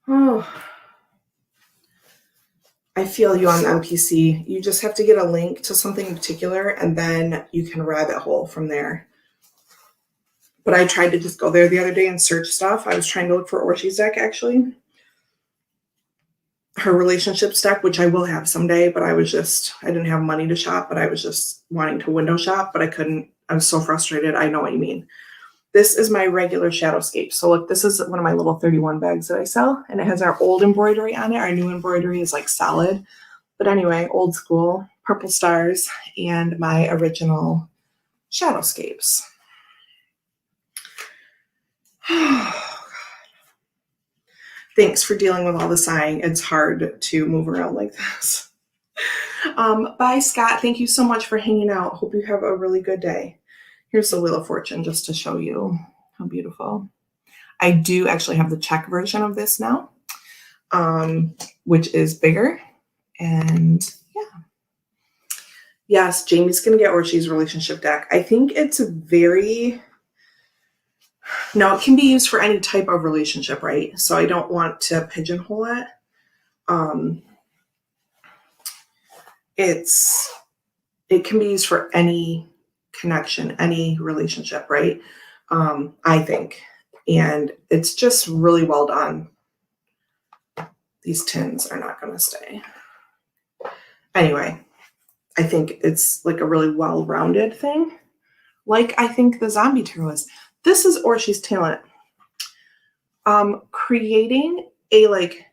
Oh. I feel you on MPC. You just have to get a link to something in particular, and then you can rabbit hole from there. But I tried to just go there the other day and search stuff. I was trying to look for Orshi's deck, actually. Her relationships deck, which I will have someday, but I didn't have money to shop, but I was just wanting to window shop, but I couldn't. I was so frustrated. I know what you mean. This is my regular Shadowscape. So look, this is one of my little 31 bags that I sell, and it has our old embroidery on it. Our new embroidery is like solid. But anyway, old school, purple stars, and my original Shadowscapes. Thanks for dealing with all the sighing. It's hard to move around like this. Bye, Scott. Thank you so much for hanging out. Hope you have a really good day. Here's the Wheel of Fortune just to show you how beautiful. I do actually have the check version of this now, which is bigger. And yeah. Yes, Jamie's going to get Orshi's relationship deck. I think it's no, it can be used for any type of relationship, right? So I don't want to pigeonhole it. It can be used for any connection, any relationship, right? I think. And it's just really well done. These tins are not going to stay. Anyway, I think it's like a really well-rounded thing. Like I think the Zombie Tarot is. This is Orshi's talent. Creating a like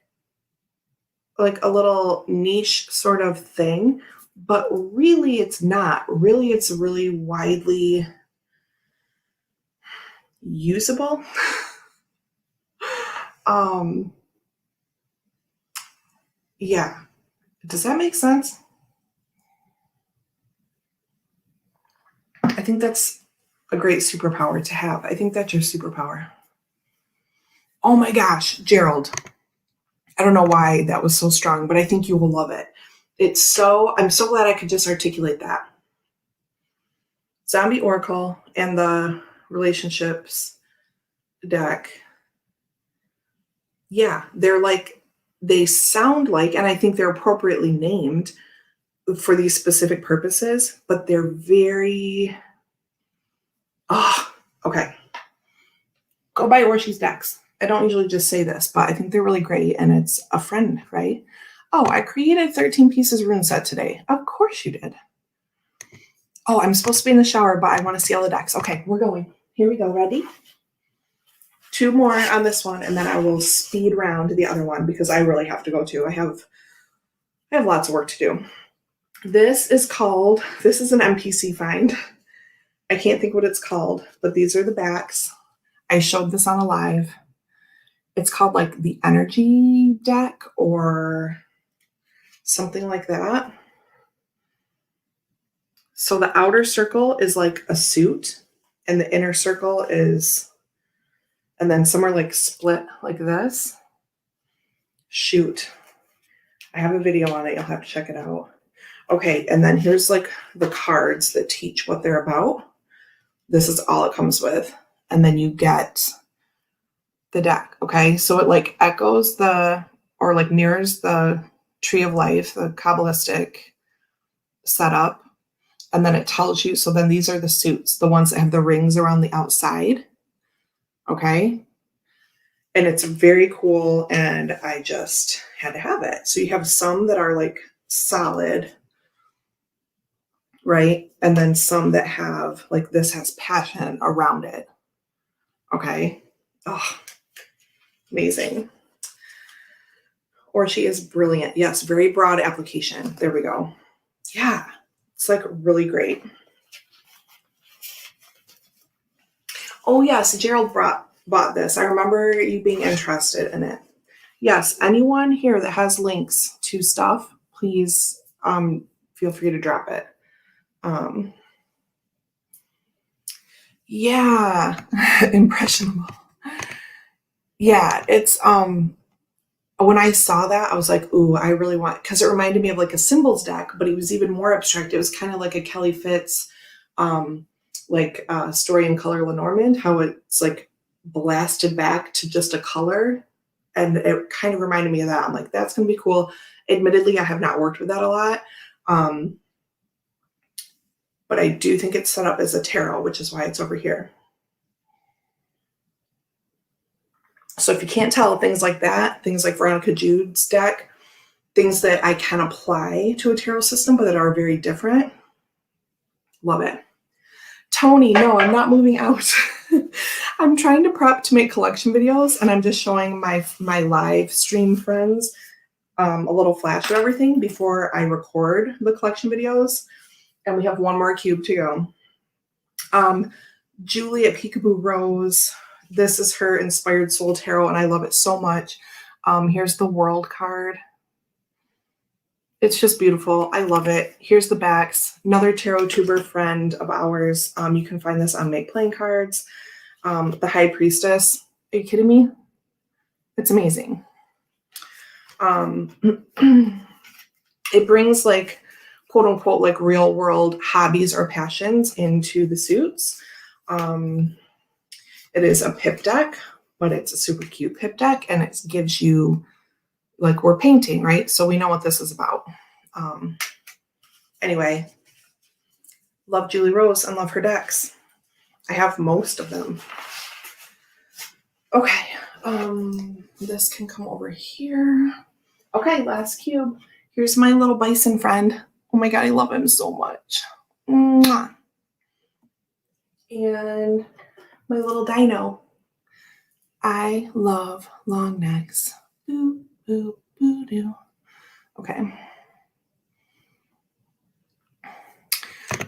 a little niche sort of thing, but really it's not. Really, it's really widely usable. Yeah. Does that make sense? I think that's a great superpower to have. I think that's your superpower. Oh my gosh, Gerald. I don't know why that was so strong, but I think you will love it. I'm so glad I could just articulate that. Zombie Oracle and the relationships deck. Yeah, they sound like, and I think they're appropriately named for these specific purposes, but they're very, okay. Go buy Orshi's decks. I don't usually just say this, but I think they're really great, and it's a friend, right? Oh, I created 13 pieces rune set today. Of course you did. Oh, I'm supposed to be in the shower, but I want to see all the decks. Okay, we're going. Here we go. Ready? 2 more on this one, and then I will speed round to the other one because I really have to go too. I have lots of work to do. This is an MPC find. I can't think what it's called, but these are the backs. I showed this on a live. It's called like the energy deck or something like that. So the outer circle is like a suit and the inner circle is, and then some are like split like this. Shoot. I have a video on it. You'll have to check it out. Okay. And then here's like the cards that teach what they're about. This is all it comes with. And then you get the deck. Okay. So it like echoes or like mirrors the Tree of Life, the Kabbalistic setup. And then it tells you, so then these are the suits, the ones that have the rings around the outside. Okay. And it's very cool. And I just had to have it. So you have some that are like solid, right? And then some that have like this has passion around it. Okay. Oh, amazing. Orshi is brilliant. Yes. Very broad application. There we go. Yeah. It's like really great. Oh yes, Gerald bought this. I remember you being interested in it. Yes, anyone here that has links to stuff, please feel free to drop it. Yeah, impressionable. Yeah, it's when I saw that, I was like, ooh, I really want, because it reminded me of like a symbols deck, but it was even more abstract. It was kind of like a Kelly Fitz, Story in Color Lenormand, how it's like blasted back to just a color. And it kind of reminded me of that. I'm like, that's going to be cool. Admittedly, I have not worked with that a lot. But I do think it's set up as a tarot, which is why it's over here. So if you can't tell, things like that, things like Veronica Jude's deck, things that I can apply to a tarot system, but that are very different. Love it. Tony, no, I'm not moving out. I'm trying to prep to make collection videos, and I'm just showing my live stream friends a little flash of everything before I record the collection videos. And we have one more cube to go. Julie at Peekaboo Rose. This is her Inspired Soul Tarot, and I love it so much. Here's the World card. It's just beautiful. I love it. Here's the backs. Another tarot tuber friend of ours. You can find this on Make Playing Cards. The High Priestess. Are you kidding me? It's amazing. It brings like, quote unquote, like real world hobbies or passions into the suits. It is a pip deck, but it's a super cute pip deck, and it gives you, like, we're painting, right? So we know what this is about. Anyway, Love Julie Rose and love her decks. I have most of them. Okay, this can come over here. Okay, last cube. Here's my little bison friend. Oh my God, I love him so much. Mwah. And my little dino. I love long necks. Boo, boo, boo, doo. Okay.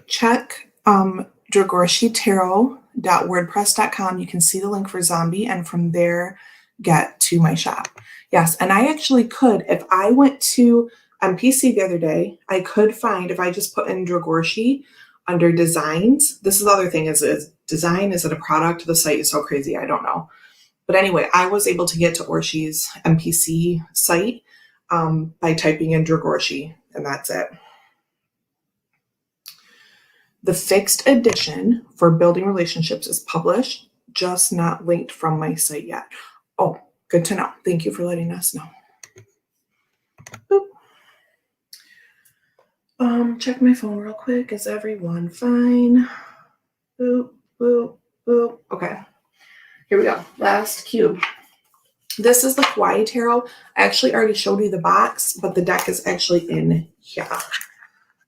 Check dragorshitarot.wordpress.com. You can see the link for Zombie, and from there get to my shop. Yes, and I actually could, if I went to MPC the other day, I could find, if I just put in Dragorshi under designs, this is the other thing, is design, is it a product? The site is so crazy, I don't know. But anyway, I was able to get to Orshi's MPC site by typing in Dragorshi, and that's it. The fixed edition for building relationships is published, just not linked from my site yet. Oh, good to know. Thank you for letting us know. Boop. Check my phone real quick. Is everyone fine? Boop, boop, boop. Okay, here we go. Last cube. This is the Kawaii Tarot. I actually already showed you the box, but the deck is actually in here.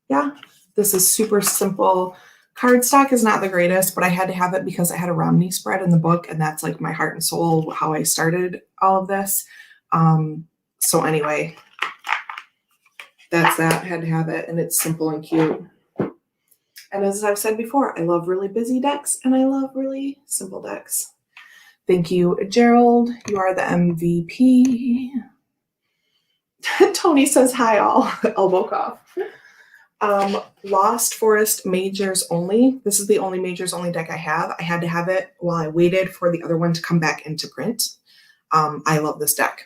Yeah, this is super simple. Cardstock is not the greatest, but I had to have it because I had a Romney spread in the book, and that's like my heart and soul, how I started all of this. So anyway, that's that. I had to have it, and it's simple and cute. And as I've said before, I love really busy decks, and I love really simple decks. Thank you, Gerald. You are the MVP. Tony says hi all. Elbow cough. Lost Forest Majors Only. This is the only Majors Only deck I have. I had to have it while I waited for the other one to come back into print. I love this deck.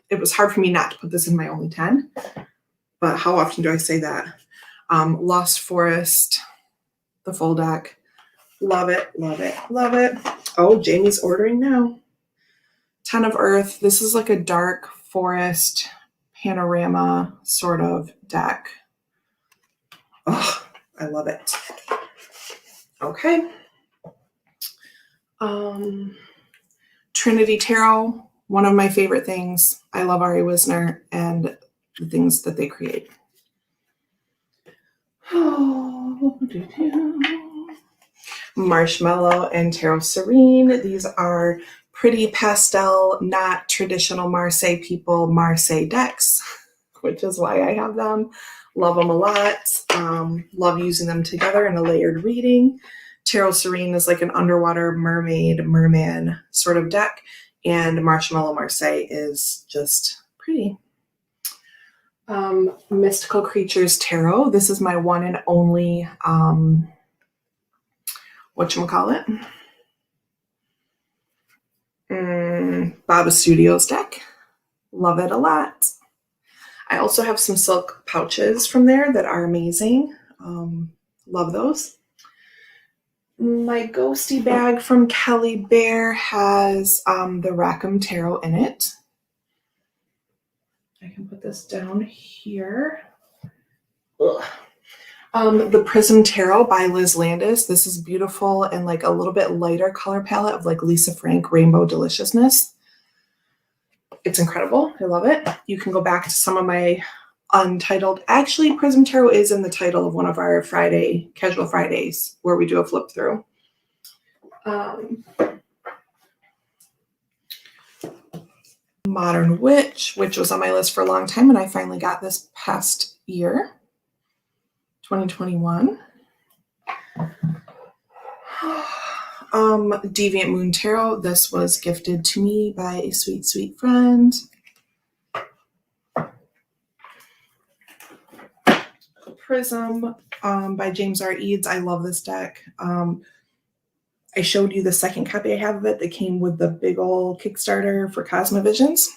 It was hard for me not to put this in my only 10, but how often do I say that? Lost Forest, the full deck. Love it, love it, love it. Oh, Jamie's ordering now. 10 of Earth. This is like a dark forest panorama sort of deck. Oh, I love it. Okay. Trinity Tarot, one of my favorite things. I love Ari Wisner and the things that they create. Marshmallow and Tarot Serene. These are pretty pastel, not traditional Marseille people, Marseille decks, which is why I have them. Love them a lot. Love using them together in a layered reading. Tarot Serene is like an underwater merman sort of deck, and Marshmallow Marseille is just pretty. Mystical Creatures Tarot. This is my one and only, whatchamacallit? Baba Studios deck. Love it a lot. I also have some silk pouches from there that are amazing. Love those. My ghosty bag from Kelly Bear has the Rackham Tarot in it. I can put this down here. Ugh. The Prism Tarot by Liz Landis. This is beautiful and like a little bit lighter color palette of like Lisa Frank Rainbow Deliciousness. It's incredible. I love it. You can go back to some of my untitled. Actually, Prism Tarot is in the title of one of our Friday, Casual Fridays, where we do a flip through. Modern Witch, which was on my list for a long time, and I finally got this past year, 2021. Deviant Moon Tarot. This was gifted to me by a sweet, sweet friend. Prism by James R. Eads. I love this deck. I showed you the second copy I have of it that came with the big old Kickstarter for Cosmovisions.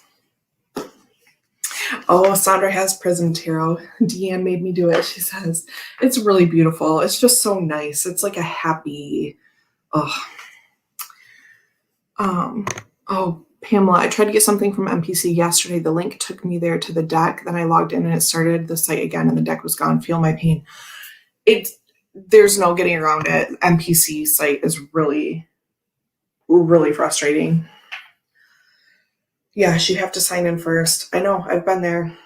Oh, Sandra has Prism Tarot. Deanne made me do it. She says, it's really beautiful. It's just so nice. It's like a happy, Pamela, I tried to get something from MPC yesterday. The link took me there to the deck. Then I logged in and it started the site again and the deck was gone. Feel my pain. there's no getting around it. NPC site is really, really frustrating. Yes, you have to sign in first. I know, I've been there.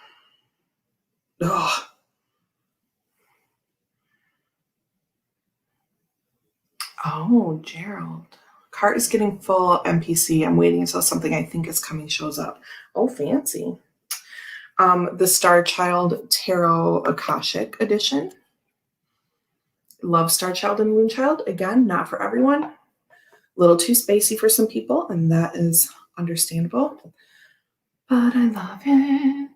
Ugh. Oh, Gerald. Cart is getting full NPC. I'm waiting until something I think is coming shows up. Oh, fancy. The Star Child Tarot Akashic Edition. Love Star Child and Moonchild. Again, not for everyone. A little too spacey for some people, and that is understandable. But I love it.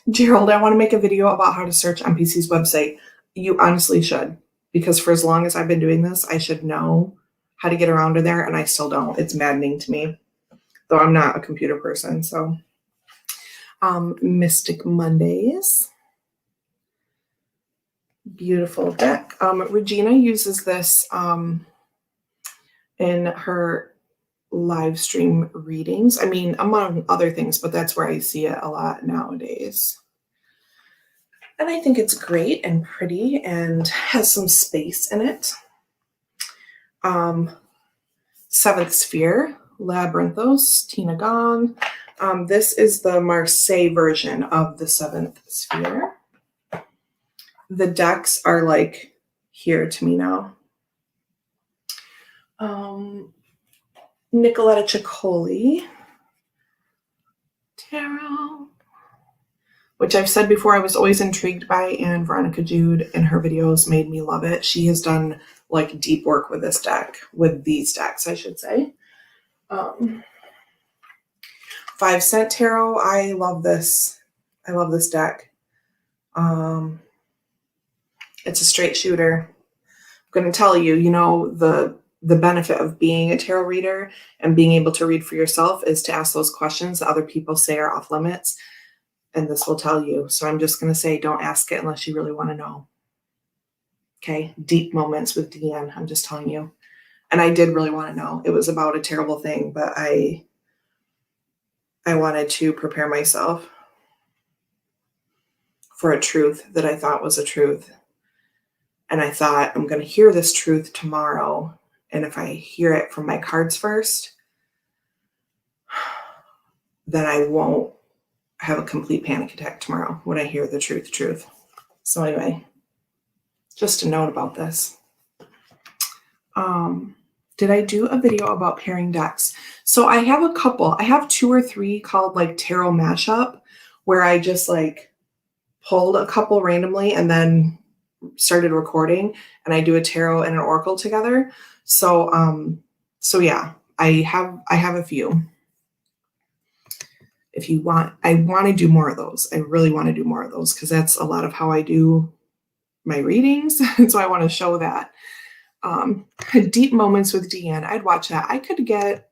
Gerald, I want to make a video about how to search NPC's website. You honestly should, because for as long as I've been doing this, I should know how to get around to there, and I still don't. It's maddening to me, though I'm not a computer person. So, Mystic Mondays. Beautiful deck. Regina uses this in her live stream readings. I mean, among other things, but that's where I see it a lot nowadays. And I think it's great and pretty and has some space in it. Seventh Sphere, Labyrinthos, Tina Gong. This is the Marseille version of the Seventh Sphere. The decks are like here to me now. Nicoletta Ciccoli Tarot, which I've said before I was always intrigued by, and Veronica Jude in her videos made me love it. She has done like deep work with this deck, with these decks, I should say. 5 Cent Tarot, I love this. I love this deck. It's a straight shooter. I'm going to tell you, you know, the benefit of being a tarot reader and being able to read for yourself is to ask those questions that other people say are off limits. And this will tell you. So I'm just going to say, don't ask it unless you really want to know. Okay. Deep moments with Deanne. I'm just telling you. And I did really want to know. It was about a terrible thing, but I wanted to prepare myself for a truth that I thought was a truth. And I thought, I'm going to hear this truth tomorrow. And if I hear it from my cards first, then I won't have a complete panic attack tomorrow when I hear the truth. So anyway, just a note about this. Did I do a video about pairing decks? So I have a couple. I have 2 or 3 called like tarot mashup, where I just like pulled a couple randomly and then started recording, and I do a tarot and an oracle together. So yeah, I have a few. If you want, I want to do more of those. I really want to do more of those because that's a lot of how I do my readings. And so I want to show that. Deep Moments with Deanne. I'd watch that. I could get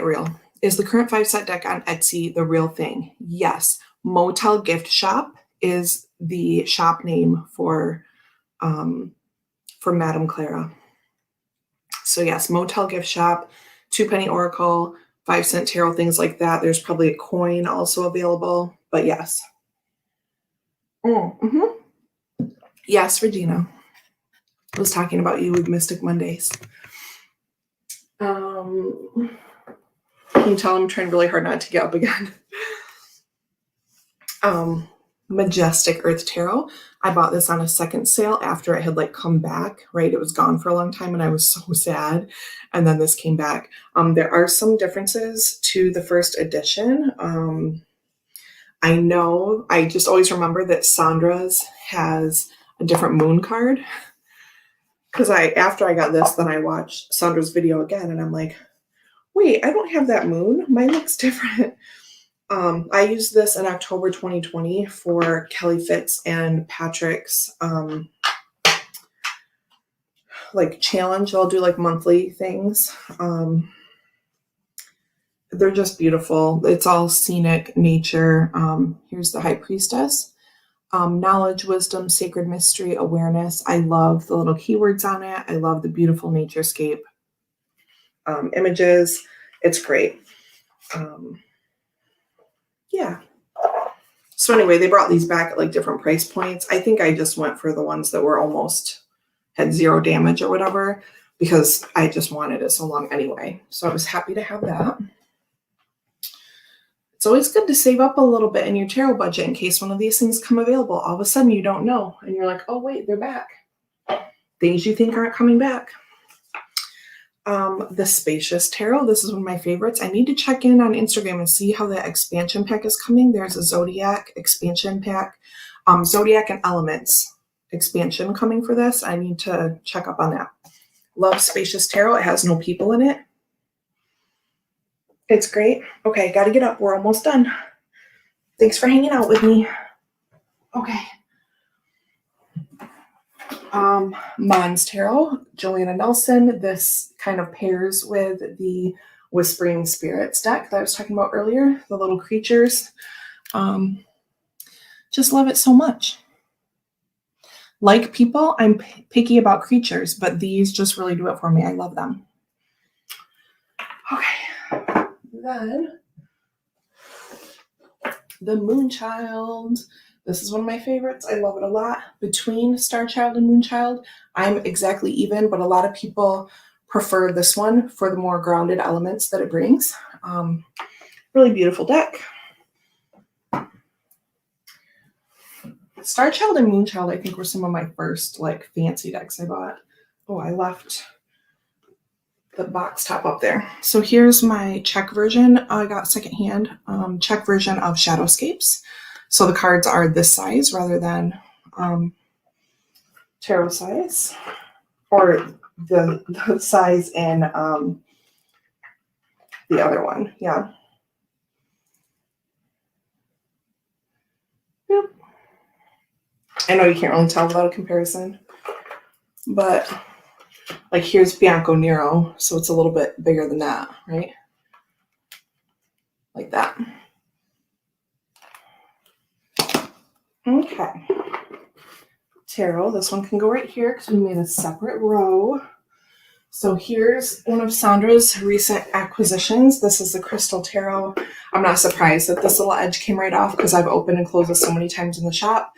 real. Is the current 5-set deck on Etsy the real thing? Yes. Motel Gift Shop is the shop name for Madame Clara. So yes, Motel Gift Shop, 2-penny Oracle, 5-cent tarot, things like that. There's probably a coin also available, but yes. Yes, Regina. I was talking about you with Mystic Mondays. Can you tell I'm trying really hard not to get up again? Majestic Earth Tarot. I bought this on a second sale after it had like come back, right? It was gone for a long time and I was so sad. And then this came back. There are some differences to the first edition. I know, I just always remember that Sandra's has a different moon card. Because after I got this, then I watched Sandra's video again and I'm like, wait, I don't have that moon. Mine looks different. I used this in October 2020 for Kelly Fitz and Patrick's like challenge. I'll do like monthly things. They're just beautiful. It's all scenic nature. Here's the High Priestess. Knowledge, wisdom, sacred mystery, awareness. I love the little keywords on it. I love the beautiful naturescape. images. It's great. Yeah. So anyway, they brought these back at like different price points. I think I just went for the ones that were almost had 0 damage or whatever, because I just wanted it so long anyway. So I was happy to have that. It's always good to save up a little bit in your tarot budget in case one of these things come available. All of a sudden you don't know and you're like, oh wait, they're back. Things you think aren't coming back. The Spacious Tarot. This is one of my favorites. I need to check in on Instagram and see how the expansion pack is coming. There's a Zodiac expansion pack, Zodiac and Elements expansion coming for this. I need to check up on that. Love Spacious Tarot. It has no people in it. It's great. Okay, got to get up. We're almost done. Thanks for hanging out with me. Okay. Mons Tarot, Joanna Nelson. This kind of pairs with the Whispering Spirits deck that I was talking about earlier, the little creatures. Just love it so much. Like people, I'm picky about creatures, but these just really do it for me. I love them. Okay. Then the Moonchild. This is one of my favorites. I love it a lot. Between Starchild and Moonchild, I'm exactly even, but a lot of people prefer this one for the more grounded elements that it brings. Really beautiful deck. Starchild and Moonchild, I think, were some of my first like fancy decks I bought. Oh, I left the box top up there. So here's my Czech version. I got secondhand Czech version of Shadowscapes. So the cards are this size rather than tarot size, or the size in the other one. Yeah. Yep. I know you can't really tell without a comparison, but like here's Bianco Nero, so it's a little bit bigger than that, right? Like that. Okay. Tarot, this one can go right here because we made a separate row. So here's one of Sandra's recent acquisitions. This is the Crystal Tarot. I'm not surprised that this little edge came right off because I've opened and closed this so many times in the shop.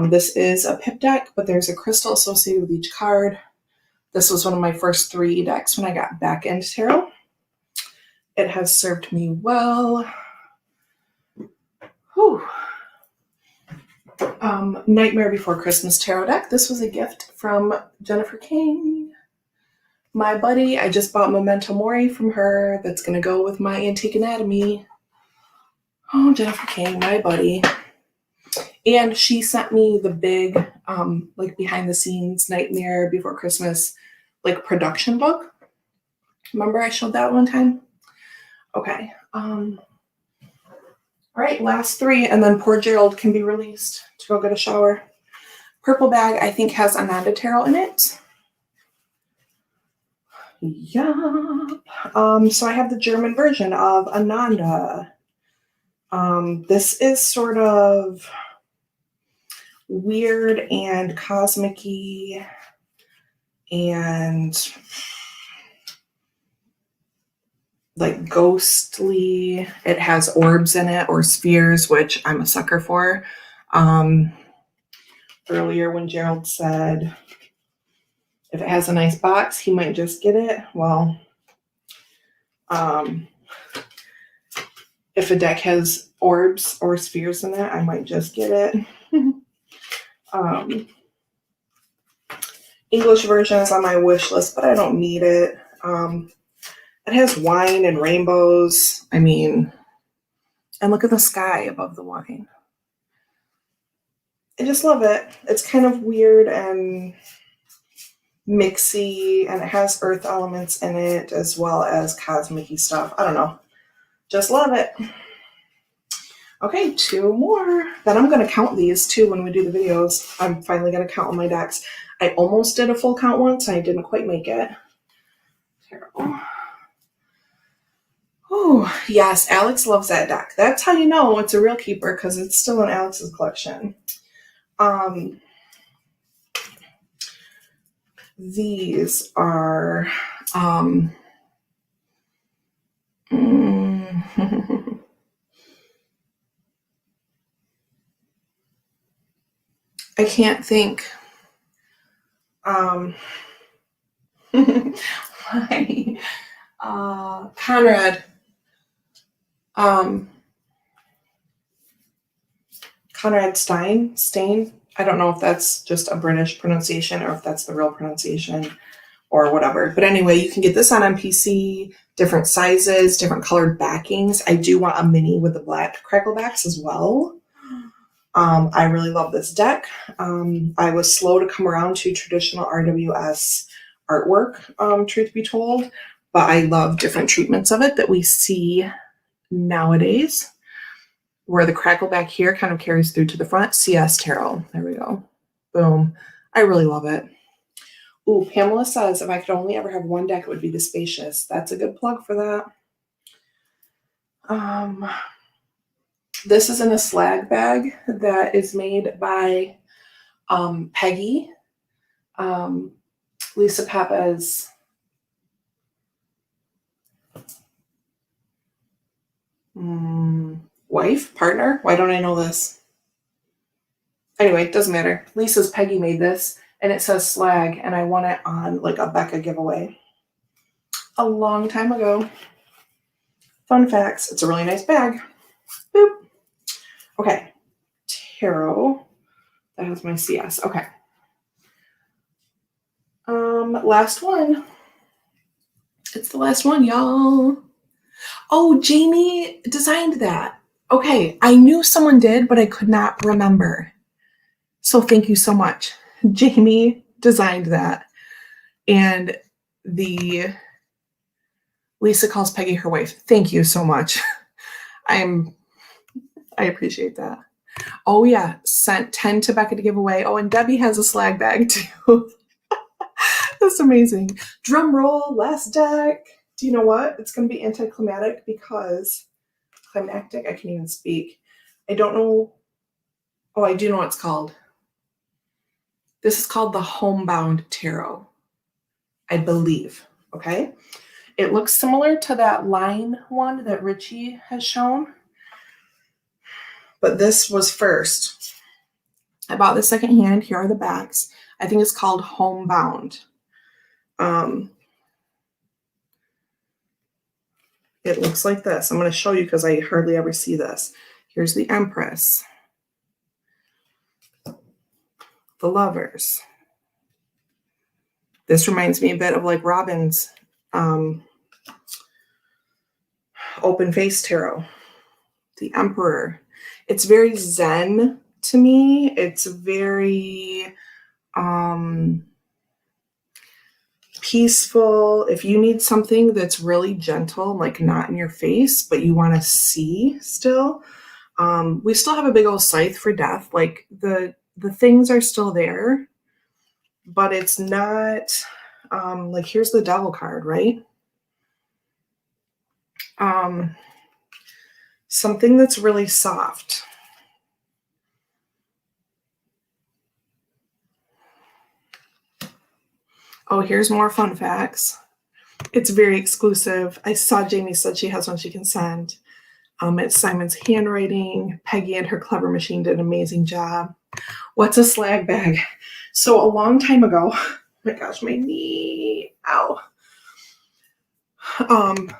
This is a pip deck, but there's a crystal associated with each card. This was one of my first 3 decks when I got back into tarot. It has served me well. Whew. Nightmare Before Christmas tarot deck. This was a gift from Jennifer King, my buddy. I just bought Memento Mori from her. That's going to go with my Antique Anatomy. Oh, Jennifer King, my buddy. And she sent me the big, like behind the scenes Nightmare Before Christmas, like production book. Remember I showed that one time? Okay. All right, last 3, and then poor Gerald can be released to go get a shower. Purple bag, I think, has Ananda Tarot in it. Yup. So I have the German version of Ananda. This is sort of weird and cosmic-y and like ghostly. It has orbs in it or spheres, which I'm a sucker for. Earlier when Gerald said if it has a nice box, he might just get it. Well, if a deck has orbs or spheres in it, I might just get it. English version is on my wish list, but I don't need it. It has wine and rainbows. I mean, and look at the sky above the wine. I just love it. It's kind of weird and mixy, and it has earth elements in it as well as cosmic-y stuff. I don't know. Just love it. Okay, 2 more. Then I'm going to count these too when we do the videos. I'm finally going to count all my decks. I almost did a full count once. I didn't quite make it. Terrible. Oh, yes, Alex loves that deck. That's how you know it's a real keeper, because it's still in Alex's collection. These are Mm. I can't think. Um, why? Conrad. Um, Conrad Stain. I don't know if that's just a British pronunciation or if that's the real pronunciation or whatever. But anyway, you can get this on MPC, different sizes, different colored backings. I do want a mini with the black crackle backs as well. I really love this deck. I was slow to come around to traditional RWS artwork, truth be told, but I love different treatments of it that we see nowadays, where the crackle back here kind of carries through to the front. CS Tarot. There we go. Boom. I really love it. Ooh, Pamela says, if I could only ever have one deck, it would be the Spacious. That's a good plug for that. This is in a slag bag that is made by Peggy, Lisa Papa's wife, partner. Why don't I know this? Anyway, it doesn't matter. Lisa's Peggy made this, and it says slag, and I won it on like a Becca giveaway a long time ago. Fun facts. It's a really nice bag. Boop. Okay. Tarot. That has my CS. Okay. Last one. It's the last one, y'all. Oh, Jamie designed that. Okay, I knew someone did, but I could not remember. So thank you so much. Jamie designed that. And the Lisa calls Peggy her wife. Thank you so much. I appreciate that. Oh yeah, sent 10 to Becca to give away. Oh, and Debbie has a slag bag too. That's amazing. Drum roll, last deck. Do you know what? It's going to be anticlimactic because climactic, I can't even speak. I don't know. Oh, I do know what it's called. This is called the Homebound Tarot, I believe. Okay. It looks similar to that line one that Richie has shown, but this was first. I bought the second hand. Here are the backs. I think it's called Homebound. It looks like this. I'm going to show you because I hardly ever see this. Here's the Empress, the Lovers. This reminds me a bit of like Robin's Open Face Tarot, the Emperor. It's very Zen to me. It's very peaceful. If you need something that's really gentle, like not in your face, but you want to see still, we still have a big old scythe for death. Like the things are still there, but it's not like here's the Devil card, right? Something that's really soft. Oh, here's more fun facts. It's very exclusive. I saw Jamie said she has one she can send. It's Simon's handwriting. Peggy and her clever machine did an amazing job. What's a slag bag? So a long time ago, oh my gosh, my knee, ow.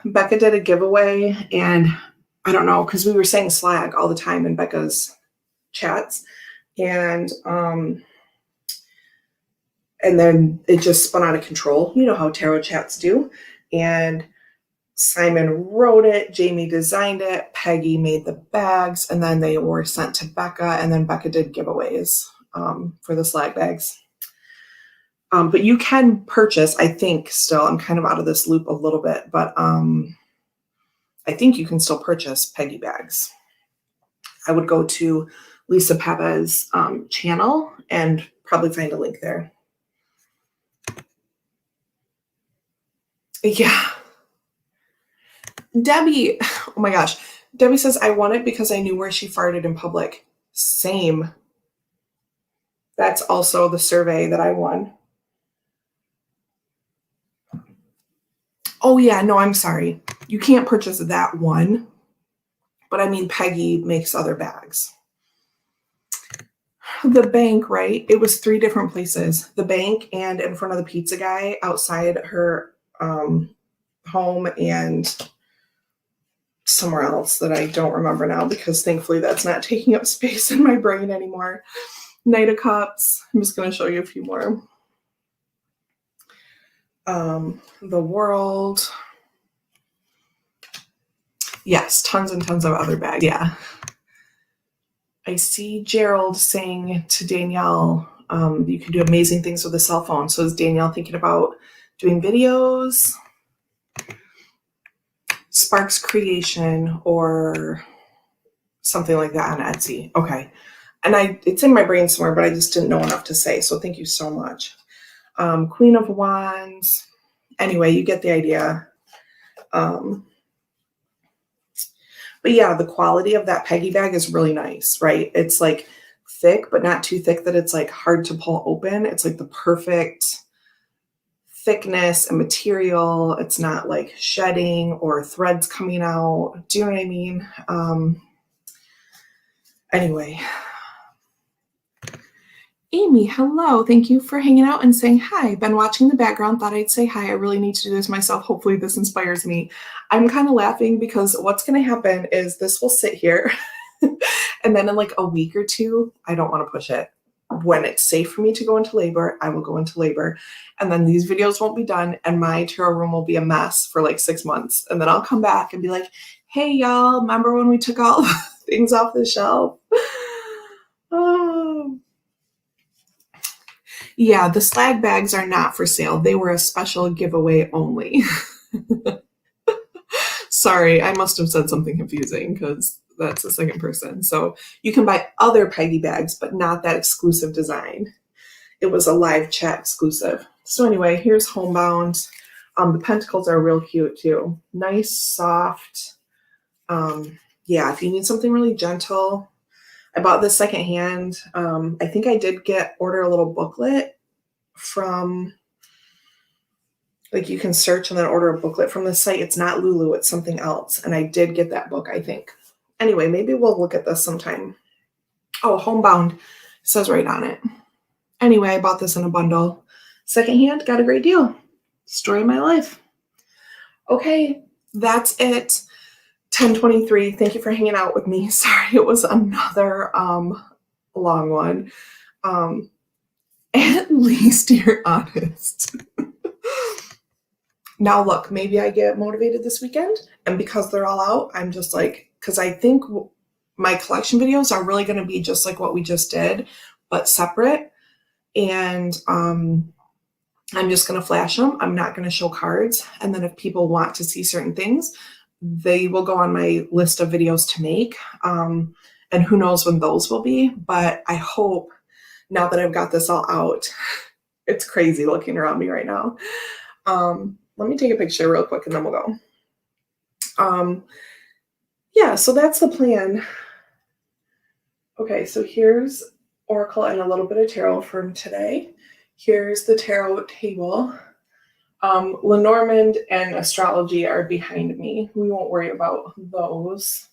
Becca did a giveaway, and I don't know, because we were saying slag all the time in Becca's chats, and then it just spun out of control. You know how tarot chats do. And Simon wrote it, Jamie designed it, Peggy made the bags, and then they were sent to Becca, and then Becca did giveaways for the slag bags. But you can purchase, I think, still, I'm kind of out of this loop a little bit, but I think you can still purchase Peggy bags. I would go to Lisa Papa's channel and probably find a link there. Yeah. Debbie, oh my gosh. Debbie says, I won it because I knew where she farted in public. Same. That's also the survey that I won. Oh yeah, no, I'm sorry. You can't purchase that one, but I mean, Peggy makes other bags. The bank, right? It was 3 different places. The bank and in front of the pizza guy outside her home and somewhere else that I don't remember now because thankfully that's not taking up space in my brain anymore. Knight of Cups. I'm just going to show you a few more. The World. Yes, tons and tons of other bags. Yeah. I see Gerald saying to Danielle, you can do amazing things with a cell phone. So is Danielle thinking about doing videos? Sparks Creation or something like that on Etsy. Okay. And it's in my brain somewhere, but I just didn't know enough to say. So thank you so much. Queen of Wands. Anyway, you get the idea. But yeah, the quality of that Peggy bag is really nice, right? It's like thick, but not too thick that it's like hard to pull open. It's like the perfect thickness and material. It's not like shedding or threads coming out. Do you know what I mean? Anyway. Amy, hello. Thank you for hanging out and saying hi. Been watching the background. Thought I'd say hi. I really need to do this myself. Hopefully this inspires me. I'm kind of laughing because what's going to happen is this will sit here and then in like a week or two, I don't want to push it. When it's safe for me to go into labor, I will go into labor. And then these videos won't be done and my tarot room will be a mess for like 6 months. And then I'll come back and be like, hey, y'all, remember when we took all the things off the shelf? Oh. Yeah, the slag bags are not for sale. They were a special giveaway only. Sorry, I must have said something confusing because that's the second person. So you can buy other Peggy bags, but not that exclusive design. It was a live chat exclusive. So anyway, here's Homebound. The pentacles are real cute too. Nice, soft. Yeah, if you need something really gentle. I bought this secondhand. I think I did order a little booklet from, like, you can search and then order a booklet from the site. It's not Lulu, it's something else. And I did get that book, I think. Anyway, maybe we'll look at this sometime. Oh, Homebound says right on it. Anyway, I bought this in a bundle. Secondhand, got a great deal. Story of my life. Okay, that's it. 10:23. Thank you for hanging out with me. Sorry, it was another long one. At least you're honest. Now look, maybe I get motivated this weekend, and because they're all out, I'm just like, because I think my collection videos are really going to be just like what we just did, but separate. And I'm just going to flash them. I'm not going to show cards. And then if people want to see certain things, they will go on my list of videos to make. And who knows when those will be. But I hope now that I've got this all out, it's crazy looking around me right now. Let me take a picture real quick and then we'll go. Yeah, so that's the plan. Okay, so here's Oracle and a little bit of tarot from today. Here's the tarot table. Lenormand and astrology are behind me. We won't worry about those.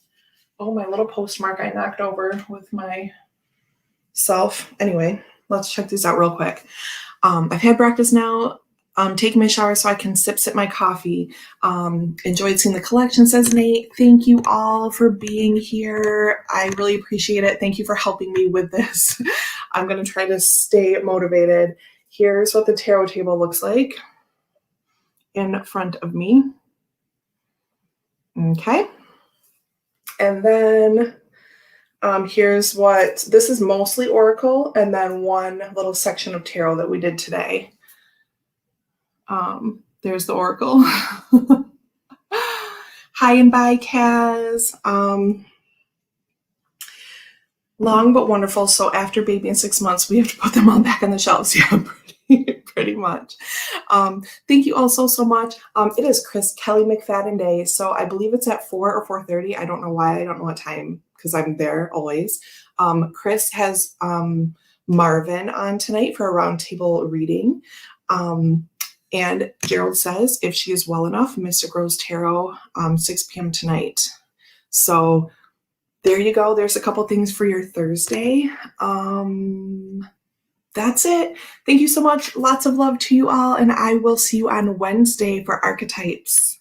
Oh, my little postmark I knocked over with my self. Anyway, let's check these out real quick. I've had breakfast now. Taking my shower so I can sip my coffee. Enjoyed seeing the collection, says Nate. Thank you all for being here. I really appreciate it. Thank you for helping me with this. I'm going to try to stay motivated. Here's what the tarot table looks like in front of me. Okay. And then here's this is mostly Oracle and then one little section of tarot that we did today. There's the Oracle. Hi and bye, Kaz. Long but wonderful. So after baby in 6 months, we have to put them all back on the shelves. Yeah, pretty much. Thank you all so much. It is Kelly McFadden Day. So I believe it's at 4 or 4:30. I don't know why. I don't know what time because I'm there always. Chris has Marvin on tonight for a roundtable reading. And Gerald says, if she is well enough, Mystic Rose Tarot, 6 p.m. tonight. So there you go. There's a couple things for your Thursday. That's it. Thank you so much. Lots of love to you all. And I will see you on Wednesday for archetypes.